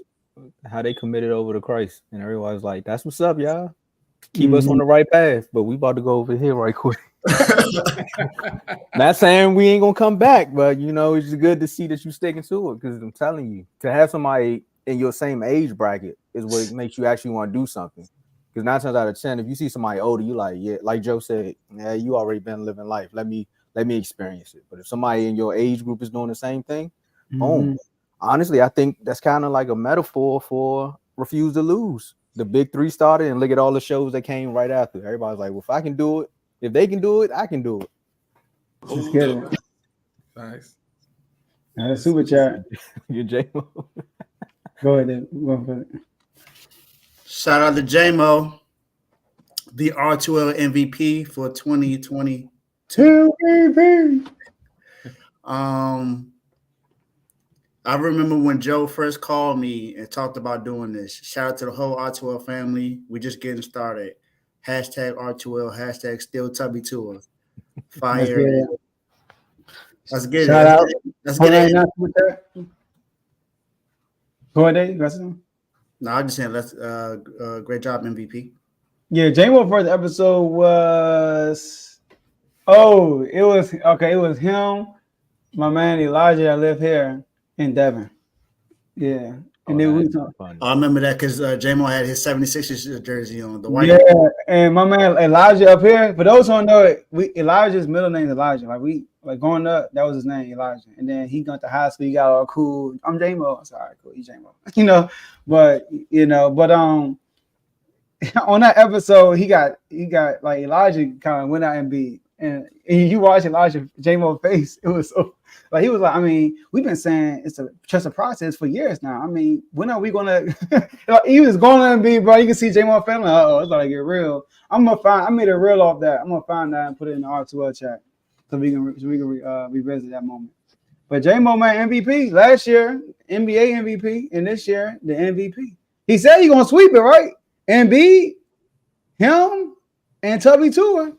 how they committed over to Christ, and everybody's like, "That's what's up, y'all. Keep us on the right path." But we about to go over here right quick. Not saying we ain't gonna come back, but you know, it's good to see that you sticking to it. Because I'm telling you, to have somebody in your same age bracket is what makes you actually want to do something. Because 9 times out of 10, if you see somebody older, you like, yeah, like Joe said, yeah, you already been living life. Let me experience it. But if somebody in your age group is doing the same thing, boom. Honestly, I think that's kind of like a metaphor for Refuse to Lose. The big three started, and look at all the shows that came right after. Everybody's like, well, if I can do it, if they can do it, I can do it. Let's get it. Nice. Super chat. Your J-Mo. Go ahead. Go for it. Shout out to J-Mo. the R2L MVP for 2022. MVP. I remember when Joe first called me and talked about doing this. Shout out to the whole R2L family. We just getting started. Hashtag R2L, hashtag still Tubby Tour. Let's Fire. get it. Let's get Shout it. out. Let's get it. Go ahead, Dave. Got something? No, I'm just saying, let's great job, MVP. Yeah, J-Mo first episode was it was him, my man Elijah that live here in Devon. Yeah. And then we talk. I remember that because J-Mo had his 76ers jersey on, the white. Yeah, and my man Elijah up here. For those who don't know it, Elijah's middle name is Elijah. Like growing up, that was his name, Elijah. And then he got to high school, he got all cool. I'm J-Mo. I'm sorry, cool. He's J-Mo. But on that episode, he got like Elijah kind of went out and beat. And you watch Elijah J-Mo face, it was so like he was like, I mean, we've been saying it's just a process for years now. I mean, when are we gonna he was going to be, bro? You can see J-Mo family. It's about to get real. I made a reel off that. I'm gonna find that and put it in the R2L chat so we can revisit that moment. But J-Mo, man, MVP last year, NBA MVP, and this year the MVP. He said he's gonna sweep it, right? Embiid, him, and Tubby Tour.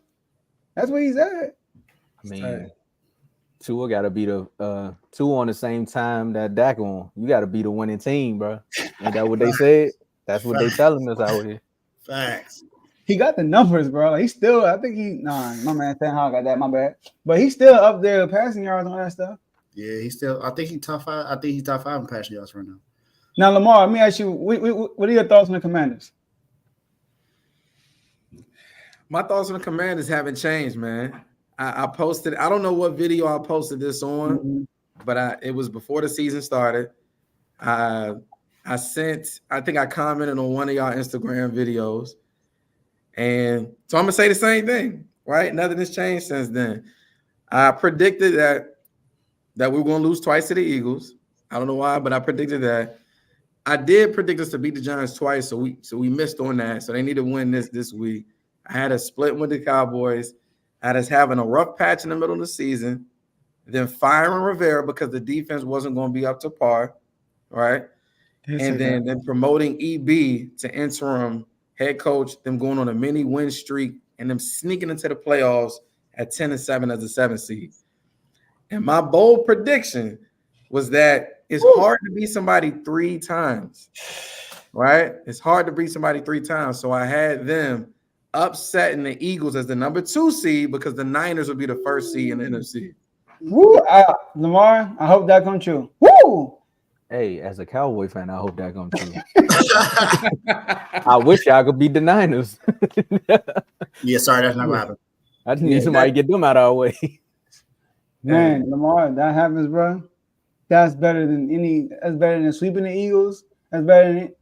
That's what he said. I mean, Tua got to be the two on the same time that Dak on. You got to be the winning team, bro. Ain't that what they said? That's what they telling us out here. Facts. He got the numbers, bro. Like my man Stan Hall got that. My bad, but he's still up there passing yards on that stuff. Yeah, I think he's top 5. I think he's top 5 in passing yards right now. Now, Lamar, let me ask you, what are your thoughts on the Commanders? My thoughts on the Commanders haven't changed, man. I posted, I don't know what video I posted this on, but it was before the season started. I think I commented on one of y'all Instagram videos. And so I'm going to say the same thing, right? Nothing has changed since then. I predicted that we were going to lose twice to the Eagles. I don't know why, but I predicted that. I did predict us to beat the Giants twice, so we missed on that. So they need to win this week. I had us split with the Cowboys. I had us having a rough patch in the middle of the season, then firing Rivera because the defense wasn't going to be up to par, right? And then promoting EB to interim head coach, them going on a mini win streak, and them sneaking into the playoffs at 10-7 as a 7th seed. And my bold prediction was that it's hard to beat somebody 3 times, right? It's hard to beat somebody 3 times. So I had them upsetting the Eagles as the number 2 seed because the Niners would be the 1st seed in the NFC. Woo! Lamar, I hope that comes true. Woo! Hey, as a Cowboy fan, I hope that comes true. I wish y'all could beat the Niners. Yeah, sorry, that's not gonna happen. I just need somebody to get them out of our way. Man, Lamar, that happens, bro. That's better than sweeping the Eagles. That's better than it.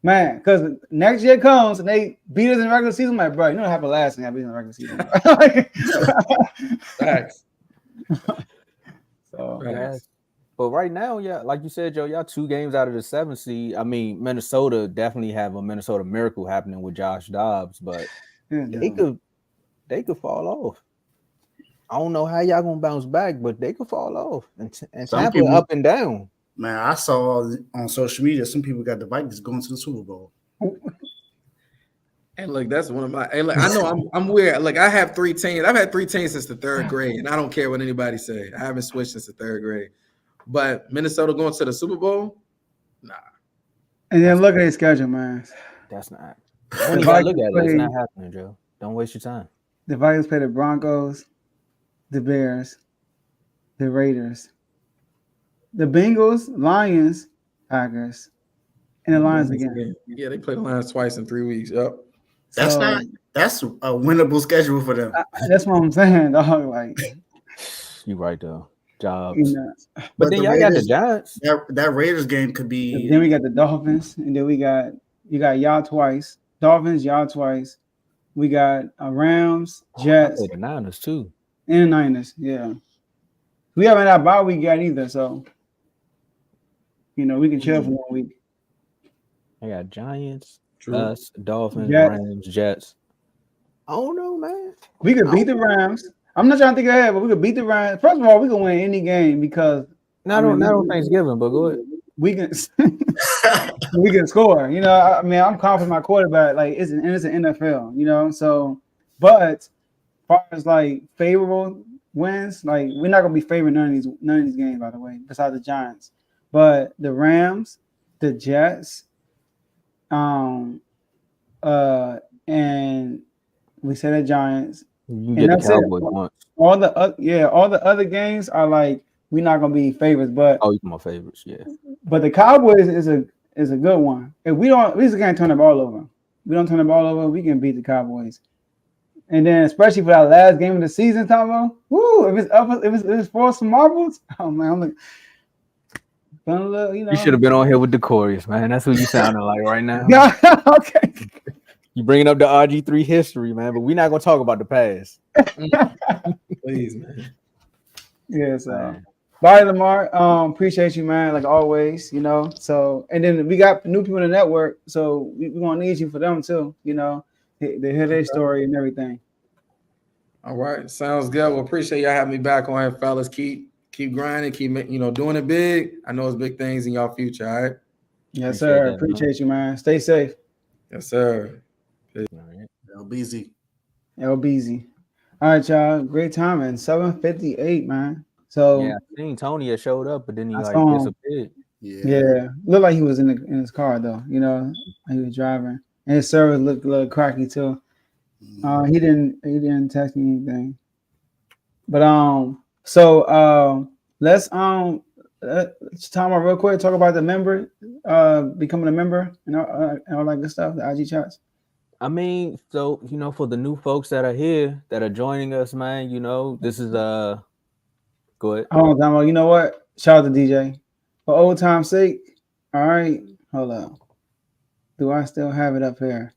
Man, because next year comes and they beat us in the regular season. I'm like, bro, you know what happened last thing I beat in the regular season. Facts. So, Yes. But right now, yeah, like you said, Joe, y'all 2 games out of the 7th seed. I mean, Minnesota definitely have a Minnesota miracle happening with Josh Dobbs, but they could fall off. I don't know how y'all gonna bounce back, but they could fall off. And Tampa people, up and down. Man, I saw on social media some people got the Vikings going to the Super Bowl. And look, that's one of my. And look, I know I'm weird. Like I have 3 teams. I've had 3 teams since the 3rd grade, and I don't care what anybody say. I haven't switched since the 3rd grade. But Minnesota going to the Super Bowl, nah. And then look at his schedule, man. That's not. When you gotta look at it, it's not happening, Joe. Don't waste your time. The Vikings play the Broncos, the Bears, the Raiders, the Bengals, Lions, Packers, and the Lions again. Yeah, they play the Lions twice in 3 weeks. Yep. That's a winnable schedule for them. That's what I'm saying, dog. Like you right though. Jobs. You know, but then y'all got the Giants. That Raiders game could be. Then we got the Dolphins, and then you got y'all twice. Dolphins, y'all twice. We got Rams, Jets, the Niners too, and the Niners. Yeah, we haven't had a bye week yet either, so we can chill for 1 week. I got Giants, us, Dolphins, Jets. Rams, Jets. I don't know, man. We could beat the Rams. I'm not trying to think ahead, but we could beat the Rams. First of all, we can win any game because Not on Thanksgiving, but go ahead. we can we can score. You know, I mean, I'm confident in my quarterback. Like it's an NFL. You know, so but as far as like favorable wins, like we're not gonna be favoring none of these games, by the way, besides the Giants. But the Rams, the Jets, and we said the Giants. You can get the Cowboys once. All the other games are like we're not gonna be favorites, but you my favorites, yeah. But the Cowboys is a good one. If we just can't turn the ball over. We don't turn the ball over, we can beat the Cowboys. And then especially for that last game of the season, Tomo, woo! If it's for some marbles, oh man, I'm like, you should have been on here with Decorius, man. That's who you sounding like right now. Yeah, okay. You bringing up the RG3 history, man, but we're not gonna talk about the past. Please, man. Yes. Bye, Lamar. Appreciate you, man. Like always, you know. So, and then we got new people in the network, so we're gonna need you for them too. You know, they hear their story and everything. All right, sounds good. Well, appreciate y'all having me back on here, fellas. Keep grinding, keep doing it big. I know it's big things in y'all future. All right. Yes, sir. Appreciate you, man. Stay safe. Yes, sir. LBZ. LBZ. All right, y'all. Great time and 7:58, man. So yeah, I seen Tony had showed up, but then he disappeared. Yeah, looked like he was in his car though. You know, he was driving, and his service looked a little cracky too. He didn't text me anything. But let's Tom real quick talk about the member, becoming a member and all that good stuff, the IG chats. I mean, so for the new folks that are here that are joining us, man, this is go ahead. Hold on, you know what? Shout out to DJ. For old time's sake. All right, hold on. Do I still have it up here?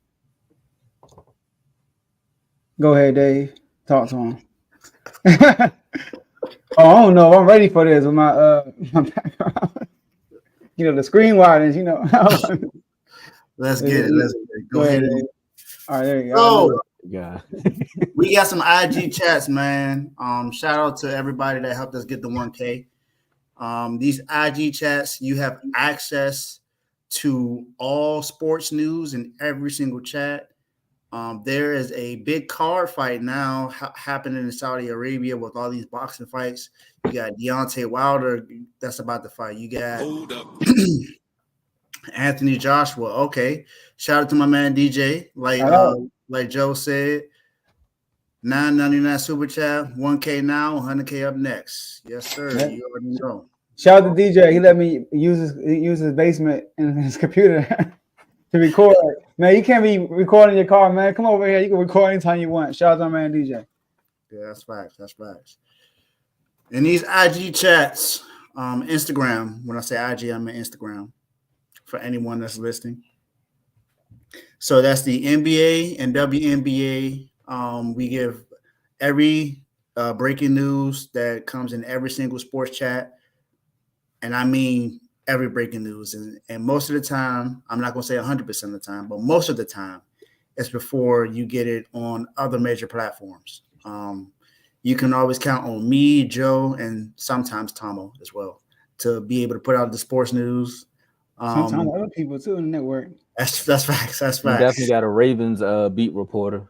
Go ahead, Dave. Talk to him. I don't know. I'm ready for this with my background. The screen widens. Let's get it. Let's go ahead. All right, there you go. Yeah. We got some IG chats, man. Shout out to everybody that helped us get the 1K. These IG chats, you have access to all sports news in every single chat. There is a big card fight now happening in Saudi Arabia with all these boxing fights. You got Deontay Wilder that's about to fight. You got Anthony Joshua. Okay. Shout out to my man DJ. Like Joe said, $9.99 super chat, 1K now, 100K up next. Yes, sir. Yeah. You already know. Shout out to DJ. He let me use his basement and his computer to record. Man, you can't be recording your car, man. Come over here. You can record anytime you want. Shout out to my man DJ. Yeah, that's facts. That's facts. In these IG chats, Instagram, when I say IG, I mean Instagram for anyone that's listening. So that's the NBA and WNBA. We give every breaking news that comes in every single sports chat. And I mean every breaking news. And most of the time, I'm not going to say 100% of the time, but most of the time, it's before you get it on other major platforms. You can always count on me, Joe, and sometimes Tomo as well to be able to put out the sports news. Sometimes other people too in the network. That's facts. That's facts. You definitely got a Ravens beat reporter.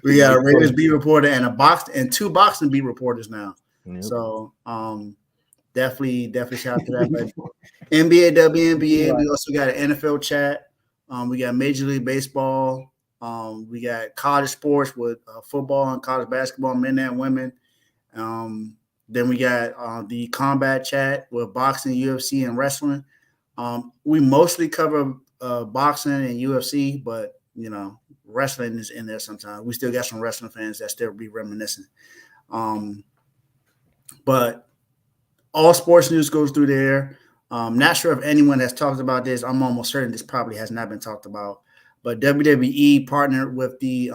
We got a Ravens beat reporter and two boxing beat reporters now. Yep. So definitely shout out to that. But NBA, WNBA, we also got an NFL chat. We got Major League Baseball. We got college sports with football and college basketball, men and women. Then we got the combat chat with boxing, UFC, and wrestling. We mostly cover boxing and UFC, but wrestling is in there sometimes. We still got some wrestling fans that still be reminiscing. But all sports news goes through there. Not sure if anyone has talked about this. I'm almost certain this probably has not been talked about. But WWE partnered with the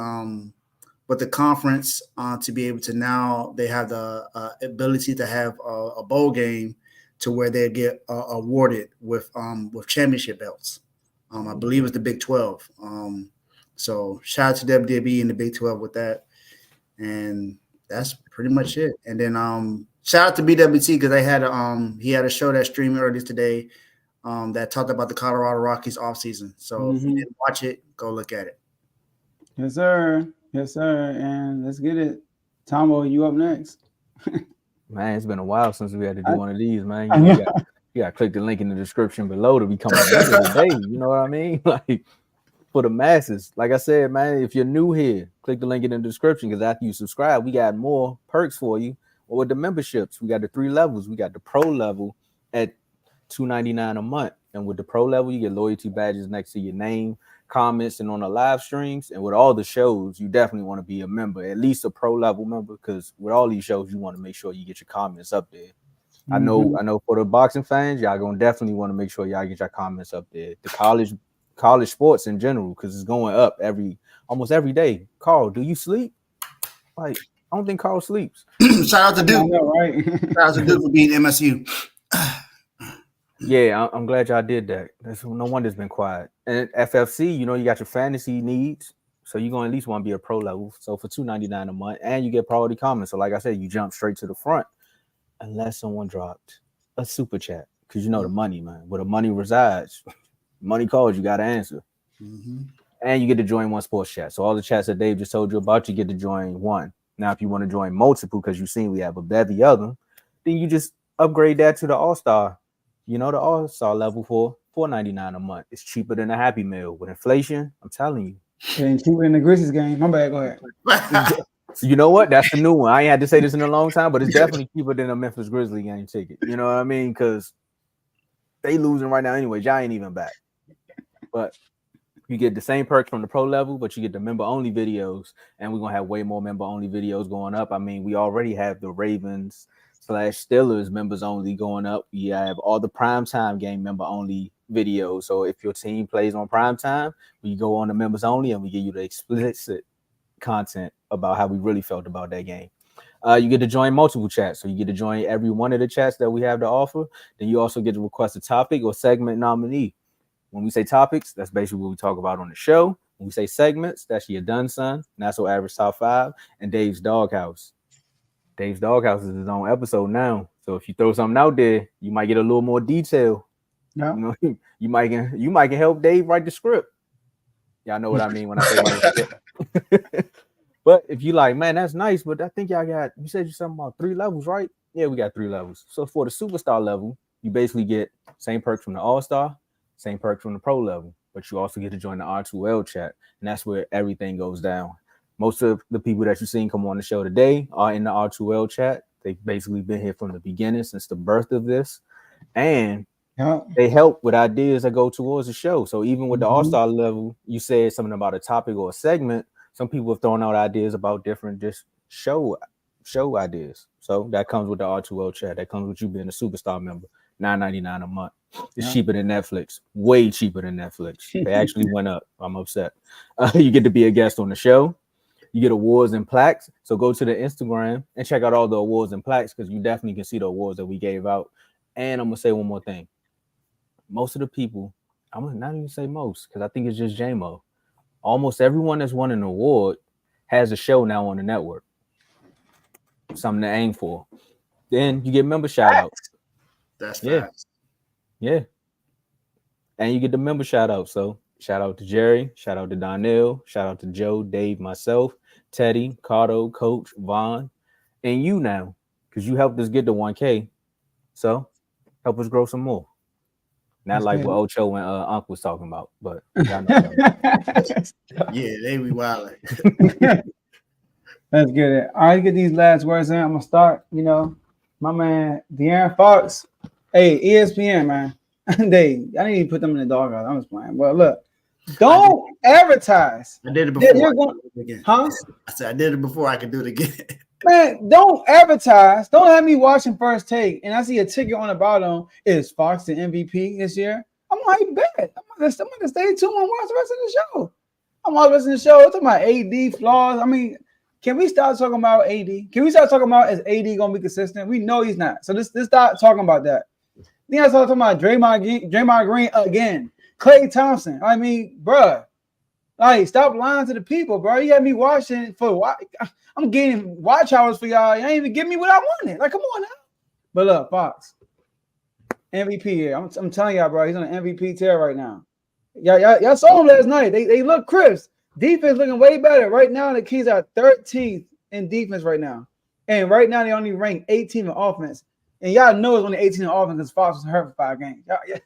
conference to be able to now they have the ability to have a bowl game to where they get awarded with championship belts. I believe it's the Big 12. So shout out to WWE and the Big 12 with that. And that's pretty much it. And then shout out to BWT because they had he had a show that streamed earlier today that talked about the Colorado Rockies offseason. So if you didn't watch it, go look at it. Yes, sir. Yes, sir. And let's get it. Tomo, you up next. Man, it's been a while since we had to do one of these, man. You got to click the link in the description below to become a member today. You know what I mean? Like, for the masses. Like I said, man, if you're new here, click the link in the description because after you subscribe, we got more perks for you. Or with the memberships, we got the 3 levels. We got the pro level at $2.99 a month. And with the pro level, you get loyalty badges next to your name, comments, and on the live streams. And with all the shows, you definitely want to be a member, at least a pro level member, because with all these shows, you want to make sure you get your comments up there. I know for the boxing fans, y'all gonna definitely want to make sure y'all get your comments up there. The college sports in general, because it's going up almost every day. Carl, do you sleep? Like, I don't think Carl sleeps. Shout out to Duke. Right? Shout out to Duke for beating MSU. Yeah, I'm glad y'all did that. No wonder it's been quiet. And FFC, you got your fantasy needs, so you're gonna at least want to be a pro level. So for $2.99 a month, and you get priority comments. So like I said, you jump straight to the front, unless someone dropped a super chat, because the money, man. Where the money resides, money calls. You got to answer, and you get to join one sports chat. So all the chats that Dave just told you about, you get to join one. Now, if you want to join multiple, because you've seen we have a bevy of them, then you just upgrade that to the All-Star. The All-Star level for $4.99 a month. It's cheaper than a Happy Meal. With inflation, I'm telling you. And cheaper than the Grizzlies game. My bad, go ahead. You know what? That's the new one. I ain't had to say this in a long time, but it's definitely cheaper than a Memphis Grizzly game ticket. You know what I mean? Because they losing right now anyway. Y'all ain't even back. But you get the same perks from the pro level, but you get the member-only videos, and we're going to have way more member-only videos going up. I mean, we already have the Ravens/Steelers members only going up. You have all the primetime game member only videos. So if your team plays on primetime, we go on the members only and we give you the explicit content about how we really felt about that game. You get to join multiple chats. So you get to join every one of the chats that we have to offer. Then you also get to request a topic or segment nominee. When we say topics, that's basically what we talk about on the show. When we say segments, that's your Done Son, National Average Top 5, and Dave's Doghouse. Dave's Doghouse is his own episode now. So if you throw something out there, you might get a little more detail. Yeah. You might can help Dave write the script. Y'all know what I mean when I say write the script. But if you like, man, that's nice, but I think you said you're something about 3 levels, right? Yeah, we got 3 levels. So for the superstar level, you basically get same perks from the All-Star, same perks from the pro level, but you also get to join the R2L chat, and that's where everything goes down. Most of the people that you've seen come on the show today are in the R2L chat. They've basically been here from the beginning, since the birth of this, and they help with ideas that go towards the show. So even with the All-Star level, you said something about a topic or a segment. Some people have thrown out ideas about different just show ideas. So that comes with the R2L chat. That comes with you being a superstar member. $9.99 a month. It's cheaper than Netflix. Way cheaper than Netflix. They actually went up. I'm upset. You get to be a guest on the show. You get awards and plaques. So go to the Instagram and check out all the awards and plaques, because you definitely can see the awards that we gave out. And I'm going to say one more thing. Most of the people, I'm going to not even say most, because I think it's just J-Mo. Almost everyone that's won an award has a show now on the network. Something to aim for. Then you get member shout outs. That's fast. Yeah. And you get the member shout out. So shout out to Jerry, shout out to Donnell, shout out to Joe, Dave, myself, Teddy, Cardo, Coach, Vaughn, and you now, because you helped us get to 1K. So help us grow some more. Not like what Ocho and Unc was talking about, but y'all know yeah, they be wilding. Let's get it. All right, get these last words in. I'm gonna start. My man De'Aaron Fox. Hey, ESPN, man. I need to put them in the doghouse. I'm just playing. Well, look, don't advertise. I did it before. I said I did it before. I could do it again. Man, don't advertise. Don't have me watching First Take and I see a ticket on the bottom. Is Fox the MVP this year? I'm like, bet. I'm gonna stay tuned and watch the rest of the show. I'm watching the rest of the show. I'm talking about AD flaws. I mean, can we start talking about AD? Can we start talking about, is AD gonna be consistent? We know he's not. So let's start talking about that. Then I started talking about Draymond Green again. Klay Thompson. I mean, bruh, Like, stop lying to the people, bro. You got me watching for I'm getting watch hours for y'all. You ain't even give me what I wanted. Like, come on now. But look, Fox, MVP here. I'm telling y'all, bro, he's on an MVP tear right now. Y'all saw him last night. They look crisp. Defense looking way better. Right now, the Kings are 13th in defense right now. And right now, they only rank 18 in offense. And y'all know it's only 18 in offense because Fox was hurt for 5 games. It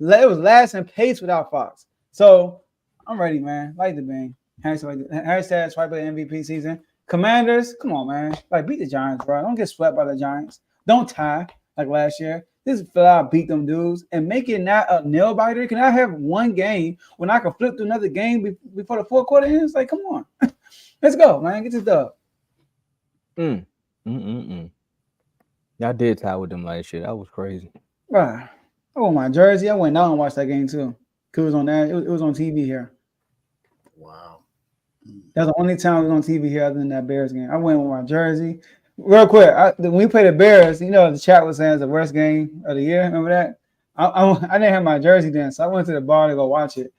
was last in pace without Fox. So I'm ready, man. Like the bang. Hashtag swipe the MVP season. Commanders, come on, man. Like, beat the Giants, bro. Don't get swept by the Giants. Don't tie like last year. This is flat out beat them dudes and make it not a nail biter. Can I have one game when I can flip to another game before the fourth quarter ends? Like, come on. Let's go, man. Get this dub. Y'all did tie with them last year. That was crazy. Right. Oh, my jersey. I went down and watched that game too. It was on that. It was on TV here. Wow. That's the only time it was on TV here other than that Bears game. I went with my jersey. Real quick, when we played the Bears, you know, the chat was saying it's the worst game of the year. Remember that? I didn't have my jersey then, so I went to the bar to go watch it.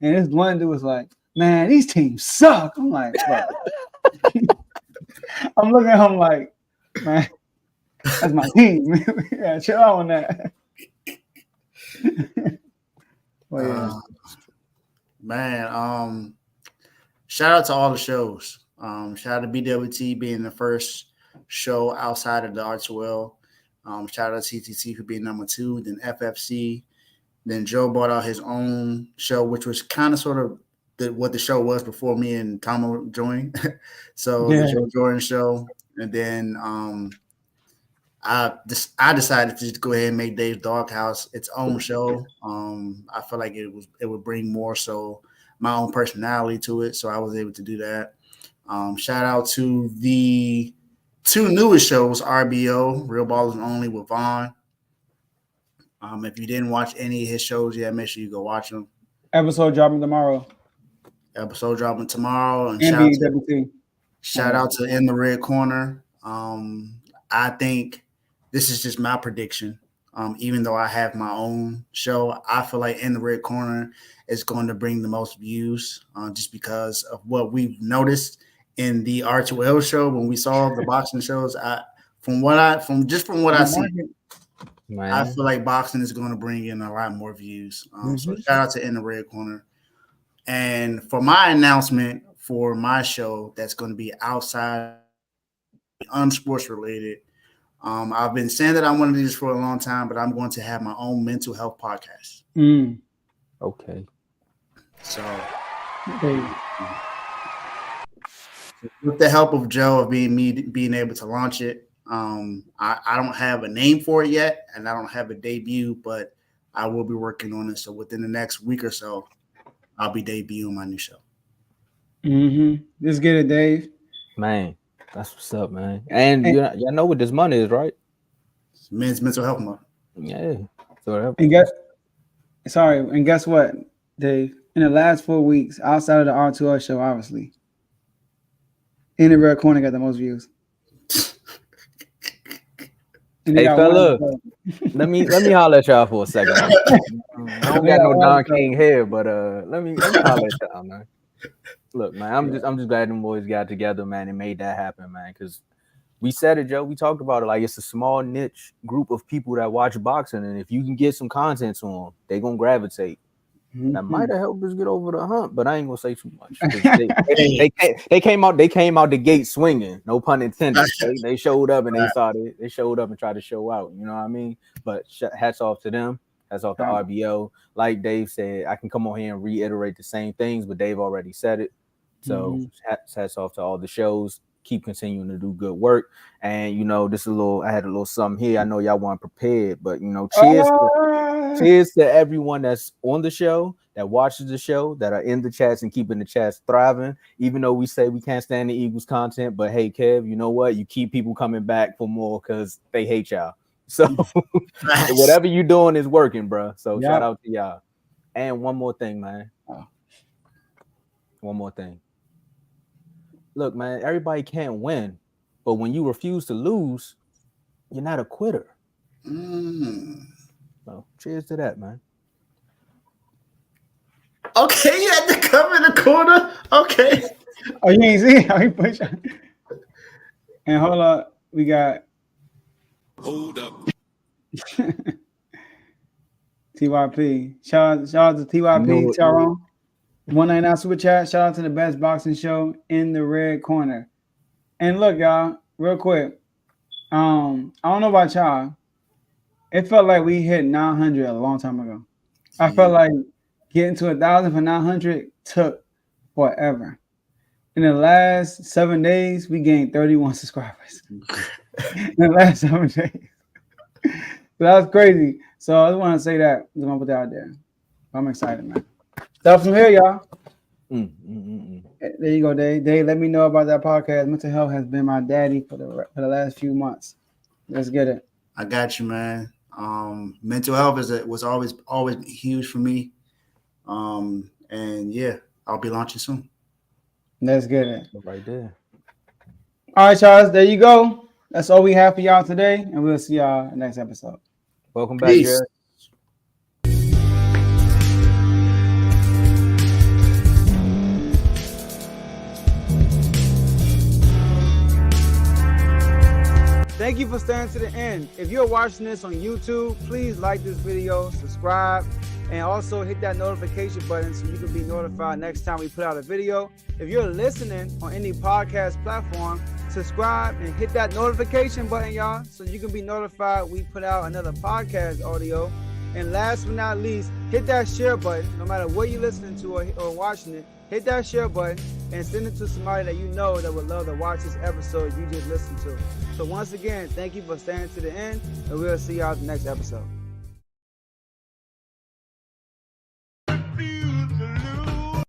And this one dude was like, man, these teams suck. I'm like, I'm looking at him like, man, that's my team. Yeah, chill out on that. Well, yeah. Man, shout out to all the shows. Shout out to BWT being the first show outside of the R2L. Shout out to CTC for being number 2, then FFC. Then Joe bought out his own show, which was kind of sort of what the show was before me and Tomo joined. So the Joe Jordan show. And then I decided to just go ahead and make Dave's Doghouse its own show. I feel like it would bring more so my own personality to it. So I was able to do that. Shout out to the 2 newest shows, RBO, Real Ballers Only with Vaughn. If you didn't watch any of his shows yet, make sure you go watch them. Episode dropping tomorrow. And shout out to In the Red Corner. I think this is just my prediction. Even though I have my own show, I feel like In the Red Corner is going to bring the most views just because of what we've noticed in the R2L show when we saw the boxing shows. From what I see, man, I feel like boxing is going to bring in a lot more views. So shout out to In the Red Corner. And for my announcement for my show that's going to be outside, unsports related, I've been saying that I want to do this for a long time, but I'm going to have my own mental health podcast. Okay. So, with the help of Joe of being able to launch it, I don't have a name for it yet, and I don't have a debut, but I will be working on it. So within the next week or so, I'll be debuting my new show. Let's get it, Dave. Man, that's what's up, man. And y'all know what this money is, right? It's Men's Mental Health Month. Yeah. So and guess what, Dave? In the last 4 weeks, outside of the R2R show, obviously, In the Red Corner got the most views. Hey, fella, let me holler at y'all for a second. I don't got no Don King hair, but let me holler at y'all, man. Look, man, I'm just glad them boys got together, man, and made that happen, man. Because we said it, Joe. We talked about it. Like, it's a small niche group of people that watch boxing, and if you can get some content to them, they gonna gravitate. That might have helped us get over the hump, but I ain't gonna say too much. They came out the gate swinging. No pun intended. They showed up and they showed up and tried to show out. You know what I mean? But hats off to them. Hats off to RBO. Like Dave said, I can come on here and reiterate the same things, but Dave already said it. So hats off to all the shows. Keep continuing to do good work. And I had a little something here. I know y'all weren't prepared, but cheers to everyone that's on the show, that watches the show, that are in the chats and keeping the chats thriving. Even though we say we can't stand the Eagles content, but hey, Kev, you know what? You keep people coming back for more because they hate y'all. So whatever you're doing is working, bro. So shout out to y'all. And one more thing, man. One more thing. Look, man, everybody can't win, but when you refuse to lose, you're not a quitter. So cheers to that, man. Okay, you had to come in the corner. Okay. Oh, you ain't see how he push. And hold up, we got. Hold up. TYP. Shout out to TYP, Tyrone. 199 Super Chat. Shout out to the best boxing show in the red corner. And look, y'all, real quick. I don't know about y'all. It felt like we hit 900 a long time ago. I felt like getting to 1,000 for 900 took forever. In the last 7 days, we gained 31 subscribers. In the last 7 days. So that's crazy. So I just want to say that. I just want to put that out there. I'm excited, man. Stuff from here, y'all. There you go, Dave. Dave, let me know about that podcast. Mental health has been my daddy for the last few months. Let's get it. I got you, man. Mental health was always huge for me. And yeah, I'll be launching soon. Let's get it. Right there. All right, Charles. There you go. That's all we have for y'all today, and we'll see y'all next episode. Welcome back, Peace. Jared. Thank you for staying to the end. If you're watching this on YouTube, please like this video, subscribe, and also hit that notification button so you can be notified next time we put out a video. If you're listening on any podcast platform, subscribe and hit that notification button, y'all, so you can be notified we put out another podcast audio. And last but not least, hit that share button. No matter what you're listening to or watching it, hit that share button and send it to somebody that you know that would love to watch this episode you just listened to. So once again, thank you for staying to the end, and we'll see y'all at the next episode.